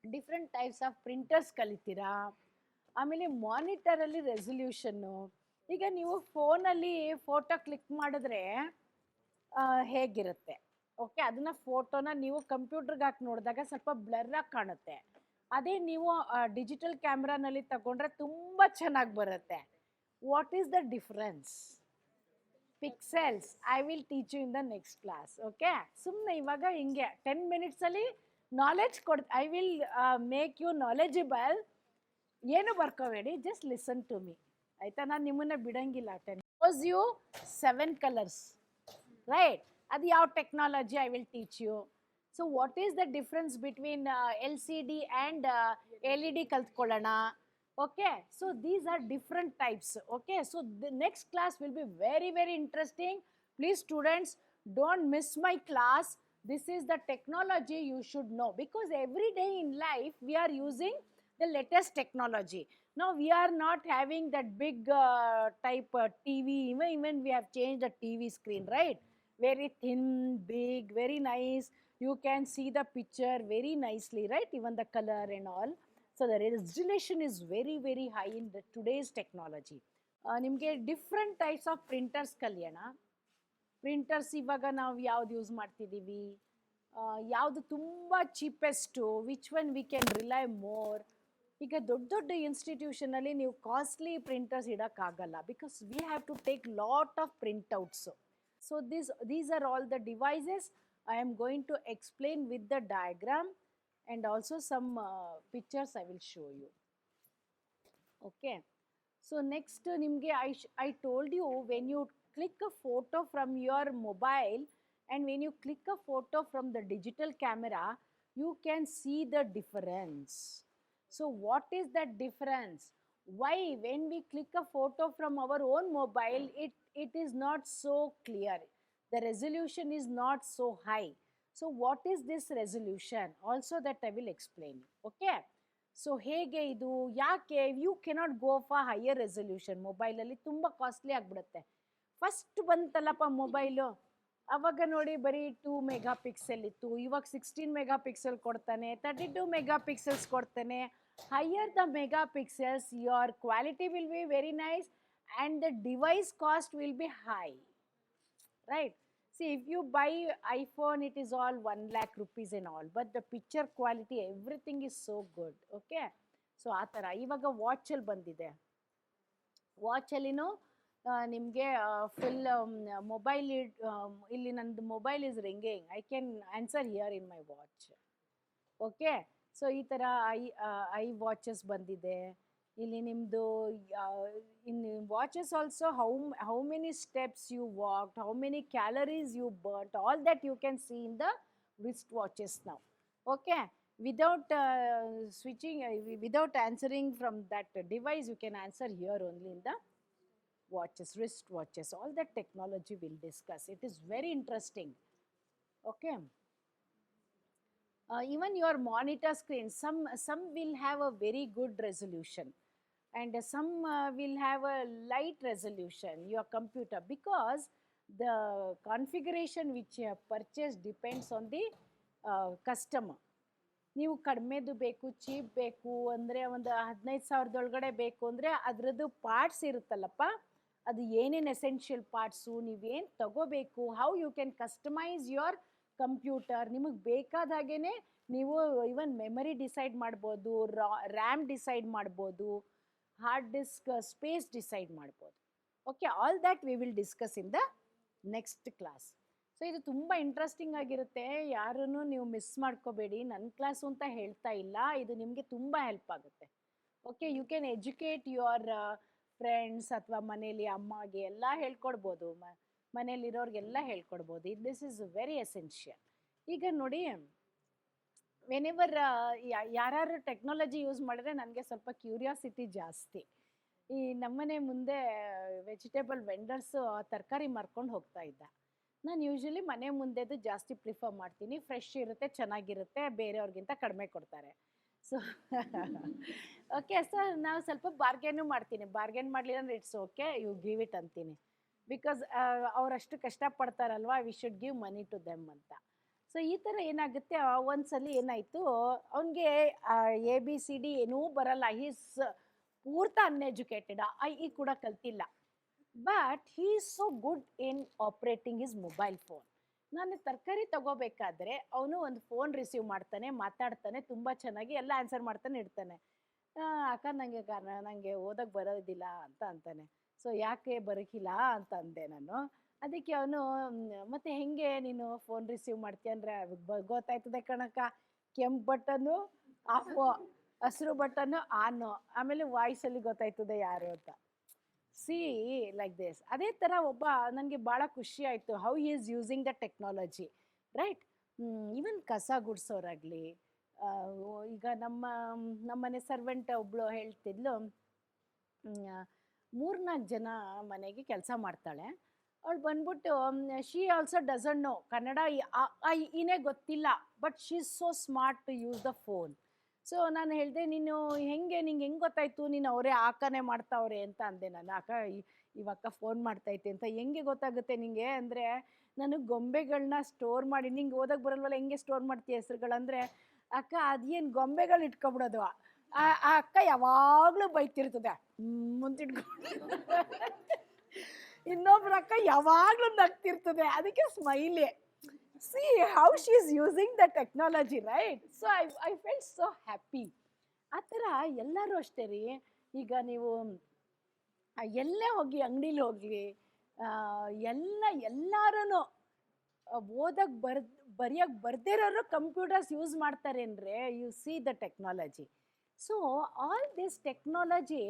different types of printers ಕಲಿತೀರಾ. ಆಮೇಲೆ ಮಾನಿಟರಲ್ಲಿ ರೆಸಲ್ಯೂಷನ್ನು, ಈಗ ನೀವು ಫೋನಲ್ಲಿ ಫೋಟೋ ಕ್ಲಿಕ್ ಮಾಡಿದ್ರೆ ಹೇಗಿರುತ್ತೆ, ಓಕೆ, ಅದನ್ನ ಫೋಟೋನ ನೀವು ಕಂಪ್ಯೂಟರ್ಗೆ ಹಾಕಿ ನೋಡಿದಾಗ ಸ್ವಲ್ಪ ಬ್ಲರ್ರಾಗಿ ಕಾಣುತ್ತೆ. ಅದೇ ನೀವು ಡಿಜಿಟಲ್ ಕ್ಯಾಮ್ರಾನಲ್ಲಿ ತಗೊಂಡ್ರೆ ತುಂಬ ಚೆನ್ನಾಗಿ ಬರುತ್ತೆ. What is the difference? Pixels. I will teach you in the next class. Okay, ಸುಮ್ಮನೆ ಇವಾಗ ಹಿಂಗೆ 10 ಮಿನಿಟ್ಸಲ್ಲಿ knowledge I will make you knowledgeable. ಏನು ಬರ್ಕೋಬೇಡಿ, ಜಸ್ಟ್ ಲಿಸನ್ ಟು ಮೀ ಆಯ್ತಾ. ನಾನು ನಿಮ್ಮನ್ನ ಬಿಡಂಗಿಲ್ಲ. 10 ಸಪೋಸ್ ಯು 7 ಕಲರ್ಸ್, ರೈಟ್? ಅದು ಯಾವ technology I will teach you. So what is the difference between LCD and LED ಕಲ್ತ್ಕೊಳ್ಳೋಣ. Okay, so these are different types. Okay, so the next class will be very very interesting. Please students, don't miss my class. This is the technology you should know, because every day in life we are using the latest technology. Now we are not having that big type TV. Even we have changed the TV screen, right? Very thin, big, very nice. You can see the picture very nicely, right? Even the color and all. So the resolution is very very high in today's technology. ನಿಮಗೆ different types of printers ಕಲಿಯೋಣ. Printers ಇವಾಗ ನಾವು ಯಾವ್ದು use ಮಾಡ್ತಿದ್ದೀವಿ, ಯಾವುದು ತುಂಬ cheapest, which one we can rely more. ಈಗ ದೊಡ್ಡ ದೊಡ್ಡ ಇನ್ಸ್ಟಿಟ್ಯೂಷನಲ್ಲಿ ನೀವು ಕಾಸ್ಟ್ಲಿ ಪ್ರಿಂಟರ್ಸ್ ಇಡೋಕ್ಕಾಗಲ್ಲ, because we have to take lot of printouts. So these are all the devices I am going to explain with the diagram, and also some pictures I will show you. Okay, so next nimge I told you, when you click a photo from your mobile and when you click a photo from the digital camera, you can see the difference. So what is that difference? Why when we click a photo from our own mobile, it is not so clear, the resolution is not so high. So what is this resolution? Also that I will explain. Okay, so ಹೇಗೆ ಇದು, ಯಾಕೆ you cannot go for higher resolution? ಮೊಬೈಲಲ್ಲಿ ತುಂಬ costly ಆಗಿಬಿಡುತ್ತೆ. First ಬಂತಲ್ಲಪ್ಪ mobile, ಅವಾಗ ನೋಡಿ ಬರೀ 2 mega pixel ಇತ್ತು. ಇವಾಗ 16 ಮೆಗಾ ಪಿಕ್ಸೆಲ್ ಕೊಡ್ತಾನೆ, 32 ಮೆಗಾ ಪಿಕ್ಸೆಲ್ಸ್ ಕೊಡ್ತಾನೆ. Higher the mega pixels, your quality will be very nice and the device cost will be high, right? See, if you buy iPhone, it is all 1 lakh rupees and all, but the picture quality, everything is so good. Okay, so ಆ ಥರ ಇವಾಗ ವಾಚಲ್ಲಿ ಬಂದಿದೆ. ವಾಚಲ್ಲಿನೂ ನಿಮಗೆ full mobile, ಇಲ್ಲಿ ನಂದು mobile is ringing, I can answer here in my watch. Okay, so ಈ ಥರ iWatches ಬಂದಿದೆ. ಇಲ್ಲಿ ನಿಮ್ಮದು in watches also how many steps you walked, how many calories you burnt, all that you can see in the wrist watches now. Okay, without switching, without answering from that device, you can answer here only in the watches, wrist watches. All that technology we'll discuss. It is very interesting. Okay, even your monitor screen, some will have a very good resolution and some will have a light resolution, your computer, because the configuration which you have purchased depends on the customer. ನೀವು ಕಡಿಮೆದು ಬೇಕು, cheap ಬೇಕು ಅಂದರೆ ಒಂದು 15,000 ಒಳಗಡೆ ಬೇಕು ಅಂದರೆ ಅದರದ್ದು parts ಇರುತ್ತಲ್ಲಪ್ಪ, ಅದು ಏನೇನು ಎಸೆನ್ಷಿಯಲ್ ಪಾರ್ಟ್ಸು, ನೀವೇನು ತಗೋಬೇಕು, how you can customize your computer. ನಿಮಗೆ ಬೇಕಾದ ಹಾಗೇ ನೀವು ಇವನ್ ಮೆಮರಿ ಡಿಸೈಡ್ ಮಾಡ್ಬೋದು, ರ್ಯಾಮ್ ಡಿಸೈಡ್ ಮಾಡ್ಬೋದು, ಹಾರ್ಡ್ ಡಿಸ್ಕ್ ಸ್ಪೇಸ್ ಡಿಸೈಡ್ ಮಾಡ್ಬೋದು. Okay, all that we will discuss in the next class. So ಇದು ತುಂಬ ಇಂಟ್ರೆಸ್ಟಿಂಗ್ ಆಗಿರುತ್ತೆ, ಯಾರನ್ನು ನೀವು ಮಿಸ್ ಮಾಡ್ಕೋಬೇಡಿ. ನನ್ನ ಕ್ಲಾಸು ಅಂತ ಹೇಳ್ತಾ ಇಲ್ಲ, ಇದು ನಿಮಗೆ ತುಂಬ ಹೆಲ್ಪ್ ಆಗುತ್ತೆ. Okay, you can educate your friends ಅಥವಾ ಮನೇಲಿ ಅಮ್ಮಗೆ ಎಲ್ಲ ಹೇಳ್ಕೊಡ್ಬೋದು, ಮನೇಲಿರೋರಿಗೆಲ್ಲ ಹೇಳ್ಕೊಡ್ಬೋದು. This is very essential. ಈಗ ನೋಡಿ, ವೆನೆವರ್ ಯಾರು ಟೆಕ್ನಾಲಜಿ ಯೂಸ್ ಮಾಡಿದ್ರೆ ನನಗೆ ಸ್ವಲ್ಪ ಕ್ಯೂರಿಯಾಸಿಟಿ ಜಾಸ್ತಿ. ಈ ನಮ್ಮನೆ ಮುಂದೆ ವೆಜಿಟೇಬಲ್ ವೆಂಡರ್ಸು ತರಕಾರಿ ಮಾರ್ಕೊಂಡು ಹೋಗ್ತಾ ಇದ್ದ. ನಾನು ಯೂಶ್ವಲಿ ಮನೆ ಮುಂದೆದು ಜಾಸ್ತಿ ಪ್ರಿಫರ್ ಮಾಡ್ತೀನಿ, ಫ್ರೆಶ್ ಇರುತ್ತೆ, ಚೆನ್ನಾಗಿರುತ್ತೆ, ಬೇರೆಯವ್ರಿಗಿಂತ ಕಡಿಮೆ ಕೊಡ್ತಾರೆ. ಸೊ ಓಕೆ, ಸೊ ನಾವು ಸ್ವಲ್ಪ ಬಾರ್ಗೇನು ಮಾಡ್ತೀನಿ. ಬಾರ್ಗೇನ್ ಮಾಡಲಿಲ್ಲ ಅಂದರೆ it's okay, you give it ಅಂತೀನಿ. ಬಿಕಾಸ್ ಅವರಷ್ಟು ಕಷ್ಟಪಡ್ತಾರಲ್ವ, we should give money to them ಅಂತ. ಸೊ ಈ ಥರ ಏನಾಗುತ್ತೆ, ಒಂದ್ಸಲಿ ಏನಾಯಿತು, ಅವನಿಗೆ ABCD ಏನೂ ಬರಲ್ಲ, ಹೀಸ್ ಪೂರ್ತಿ ಅನ್ಎಜುಕೇಟೆಡ್, ಈ ಕೂಡ ಕಲ್ತಿಲ್ಲ. But he is so good in operating his mobile phone. ನಾನು ತರಕಾರಿ ತಗೋಬೇಕಾದ್ರೆ ಅವನು ಒಂದು ಫೋನ್ ರಿಸೀವ್ ಮಾಡ್ತಾನೆ, ಮಾತಾಡ್ತಾನೆ, ತುಂಬ ಚೆನ್ನಾಗಿ ಎಲ್ಲ ಆನ್ಸರ್ ಮಾಡ್ತಾನೆ ಇಡ್ತಾನೆ. ಅಕ್ಕ ನನಗೆ ಓದೋಕ್ಕೆ ಬರೋದಿಲ್ಲ ಅಂತ ಅಂತಾನೆ. ಸೊ ಯಾಕೆ ಬರೋಕ್ಕಿಲ್ಲ ಅಂತ ಅಂದೆ ನಾನು. ಅದಕ್ಕೆ ಅವನು, ಮತ್ತೆ ಹೆಂಗೆ ನೀನು ಫೋನ್ ರಿಸೀವ್ ಮಾಡ್ತೀಯ ಅಂದರೆ, ಗೊತ್ತಾಯ್ತದೆ ಕಣಕ್ಕ, ಕೆಂಪು ಬಟನ್ನು ಆಫು, ಹಸಿರು ಬಟನ್ನು ಆನು, ಆಮೇಲೆ ವಾಯ್ಸಲ್ಲಿ ಗೊತ್ತಾಯ್ತದೆ ಯಾರು ಅಂತ. C like this. ಅದೇ ಥರ ಒಬ್ಬ ನನಗೆ ಭಾಳ ಖುಷಿ ಆಯಿತು, how he is using the technology, right. Even ಕಸ ಗುಡಿಸೋರಾಗಲಿ, ಈಗ ನಮ್ಮನೆ ಸರ್ವೆಂಟ್ ಒಬ್ಬಳು ಹೇಳ್ತಿದ್ಲು, 3-4 ಜನ ಮನೆಗೆ ಕೆಲಸ ಮಾಡ್ತಾಳೆ. ಅವಳು ಬಂದ್ಬಿಟ್ಟು, she also doesn't know Kannada, ಇನ್ನೇ ಗೊತ್ತಿಲ್ಲ, but she is so smart to use the phone. So ನಾನು ಹೇಳಿದೆ, ನಿಂಗೆ ಹೆಂಗೆ ಗೊತ್ತಾಯ್ತು ನೀನು ಅವರೇ ಆಕನೇ ಮಾಡ್ತಾವ್ರೆ ಅಂತ ಅಂದೆ ನಾನು. ಅಕ್ಕ ಇವಕ್ಕ ಫೋನ್ ಮಾಡ್ತೈತೆ ಅಂತ ಹೆಂಗೆ ಗೊತ್ತಾಗುತ್ತೆ ನಿಂಗೆ ಅಂದರೆ, ನಾನು ಗೊಂಬೆಗಳನ್ನ ಸ್ಟೋರ್ ಮಾಡಿ, ನಿಂಗೆ ಓದಕ್ಕೆ ಬರಲ್ವಲ್ಲ, ಹೆಂಗೆ ಸ್ಟೋರ್ ಮಾಡ್ತೀಯ ಹೆಸ್ರುಗಳಂದರೆ, ಅಕ್ಕ ಅದೇನು ಗೊಂಬೆಗಳು ಇಟ್ಕೊಬಿಡೋದು. ಆ ಅಕ್ಕ ಯಾವಾಗಲೂ ಬೈತಿರ್ತದೆ ಮುಂತಿಟ್ಕೊಂಡು, ಇನ್ನೊಬ್ರ ಅಕ್ಕ ಯಾವಾಗಲೂ ನಗ್ತಿರ್ತದೆ, ಅದಕ್ಕೆ smiley. See how she is using the technology, right? So I felt so happy. ಆ ಥರ ಎಲ್ಲರೂ ಅಷ್ಟೇ ರೀ. ಈಗ ನೀವು ಎಲ್ಲೇ ಹೋಗಿ, ಅಂಗಡೀಲಿ ಹೋಗಿ, ಎಲ್ಲರೂ ಓದಕ್ಕೆ ಬರೆಯೋಕ್ಕೆ ಬರ್ದಿರೋರು ಕಂಪ್ಯೂಟರ್ಸ್ ಯೂಸ್ ಮಾಡ್ತಾರೆ ಅಂದರೆ, U C the technology. So all this technology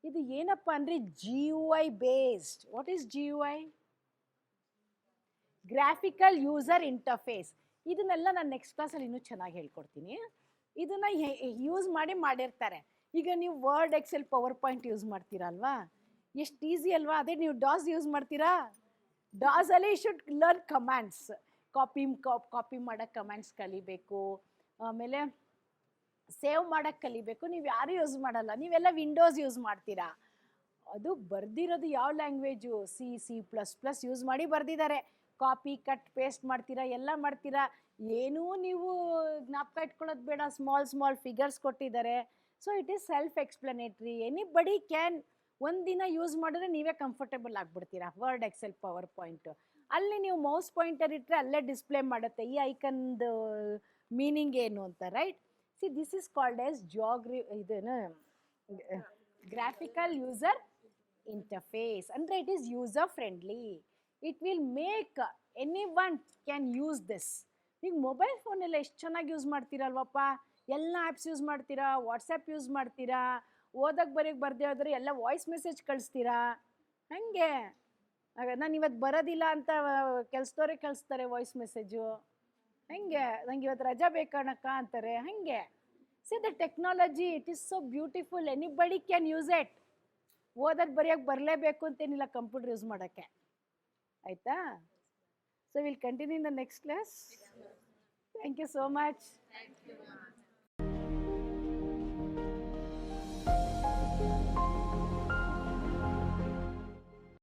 ಇದು ಏನಪ್ಪ ಅಂದರೆ GUI based. What is GUI? Graphical user interface. ಇದನ್ನೆಲ್ಲ ನಾನು ನೆಕ್ಸ್ಟ್ ಕ್ಲಾಸಲ್ಲಿ ಇನ್ನೂ ಚೆನ್ನಾಗಿ ಹೇಳ್ಕೊಡ್ತೀನಿ. ಇದನ್ನು ಯೂಸ್ ಮಾಡಿರ್ತಾರೆ. ಈಗ ನೀವು Word, Excel, PowerPoint use ಮಾಡ್ತೀರಲ್ವಾ, ಎಷ್ಟು ಈಸಿ ಅಲ್ವಾ? ಅದೇ ನೀವು ಡಾಸ್ ಯೂಸ್ ಮಾಡ್ತೀರಾ, ಡಾಸಲ್ಲಿ ಶುಡ್ ಲರ್ನ್ ಕಮ್ಯಾಂಡ್ಸ್. ಕಾಪಿ ಮಾಡೋಕ್ಕೆ ಕಮ್ಯಾಂಡ್ಸ್ ಕಲಿಬೇಕು, ಆಮೇಲೆ ಸೇವ್ ಮಾಡೋಕ್ಕೆ ಕಲಿಬೇಕು. ನೀವು ಯಾರು ಯೂಸ್ ಮಾಡಲ್ಲ, ನೀವೆಲ್ಲ ವಿಂಡೋಸ್ ಯೂಸ್ ಮಾಡ್ತೀರಾ. ಅದು ಬರ್ದಿರೋದು ಯಾವ ಲ್ಯಾಂಗ್ವೇಜು? C++ ಯೂಸ್ ಮಾಡಿ ಬರ್ದಿದ್ದಾರೆ. ಕಾಪಿ, ಕಟ್, ಪೇಸ್ಟ್ ಮಾಡ್ತೀರಾ, ಎಲ್ಲ ಮಾಡ್ತೀರಾ. ಏನೂ ನೀವು ಜ್ಞಾಪಕ ಇಟ್ಕೊಳ್ಳೋದು ಬೇಡ, ಸ್ಮಾಲ್ ಫಿಗರ್ಸ್ ಕೊಟ್ಟಿದ್ದಾರೆ. So it is self explanatory. Anybody can ಒಂದಿನ ಯೂಸ್ ಮಾಡಿದ್ರೆ ನೀವೇ ಕಂಫರ್ಟೇಬಲ್ ಆಗಿಬಿಡ್ತೀರಾ. ವರ್ಡ್, ಎಕ್ಸೆಲ್, ಪವರ್ ಪಾಯಿಂಟು ಅಲ್ಲಿ ನೀವು ಮೌಸ್ ಪಾಯಿಂಟರ್ ಇಟ್ಟರೆ ಅಲ್ಲೇ ಡಿಸ್ಪ್ಲೇ ಮಾಡುತ್ತೆ ಈ ಐಕನ್ದು ಮೀನಿಂಗ್ ಏನು ಅಂತ, right? See this is called as graphical user interface. ಅಂದರೆ it is user friendly. It will make anyone can use this. ಈಗ ಮೊಬೈಲ್ ಫೋನೆಲ್ಲ ಎಷ್ಟು ಚೆನ್ನಾಗಿ ಯೂಸ್ ಮಾಡ್ತೀರಲ್ವಪ್ಪ, ಎಲ್ಲ ಆ್ಯಪ್ಸ್ ಯೂಸ್ ಮಾಡ್ತೀರಾ, ವಾಟ್ಸಪ್ ಯೂಸ್ ಮಾಡ್ತೀರಾ, ಓದಕ್ಕೆ ಬರೆಯೋಕ್ಕೆ ಬರ್ದೇ ಹೋದರೆ ಎಲ್ಲ ವಾಯ್ಸ್ ಮೆಸೇಜ್ ಕಳಿಸ್ತೀರಾ. ಹಾಗೆ ನಾನು ಇವತ್ತು ಬರೋದಿಲ್ಲ ಅಂತ ಕೆಲಸದವರೇ ಕಳಿಸ್ತಾರೆ ವಾಯ್ಸ್ ಮೆಸೇಜು. ಹಾಗೆ ನಂಗೆ ಇವತ್ತು ರಜಾ ಬೇಕಣಕ್ಕ ಅಂತಾರೆ. ಹಾಗೆ see the technology, it is so beautiful, anybody can use it. ಓದಕ್ಕೆ ಬರೆಯೋಕ್ಕೆ ಬರಲೇಬೇಕು ಅಂತೇನಿಲ್ಲ ಕಂಪ್ಯೂಟರ್ ಯೂಸ್ ಮಾಡೋಕ್ಕೆ, ಆಯಿತಾ? So will continue in the next class. Thank you so much.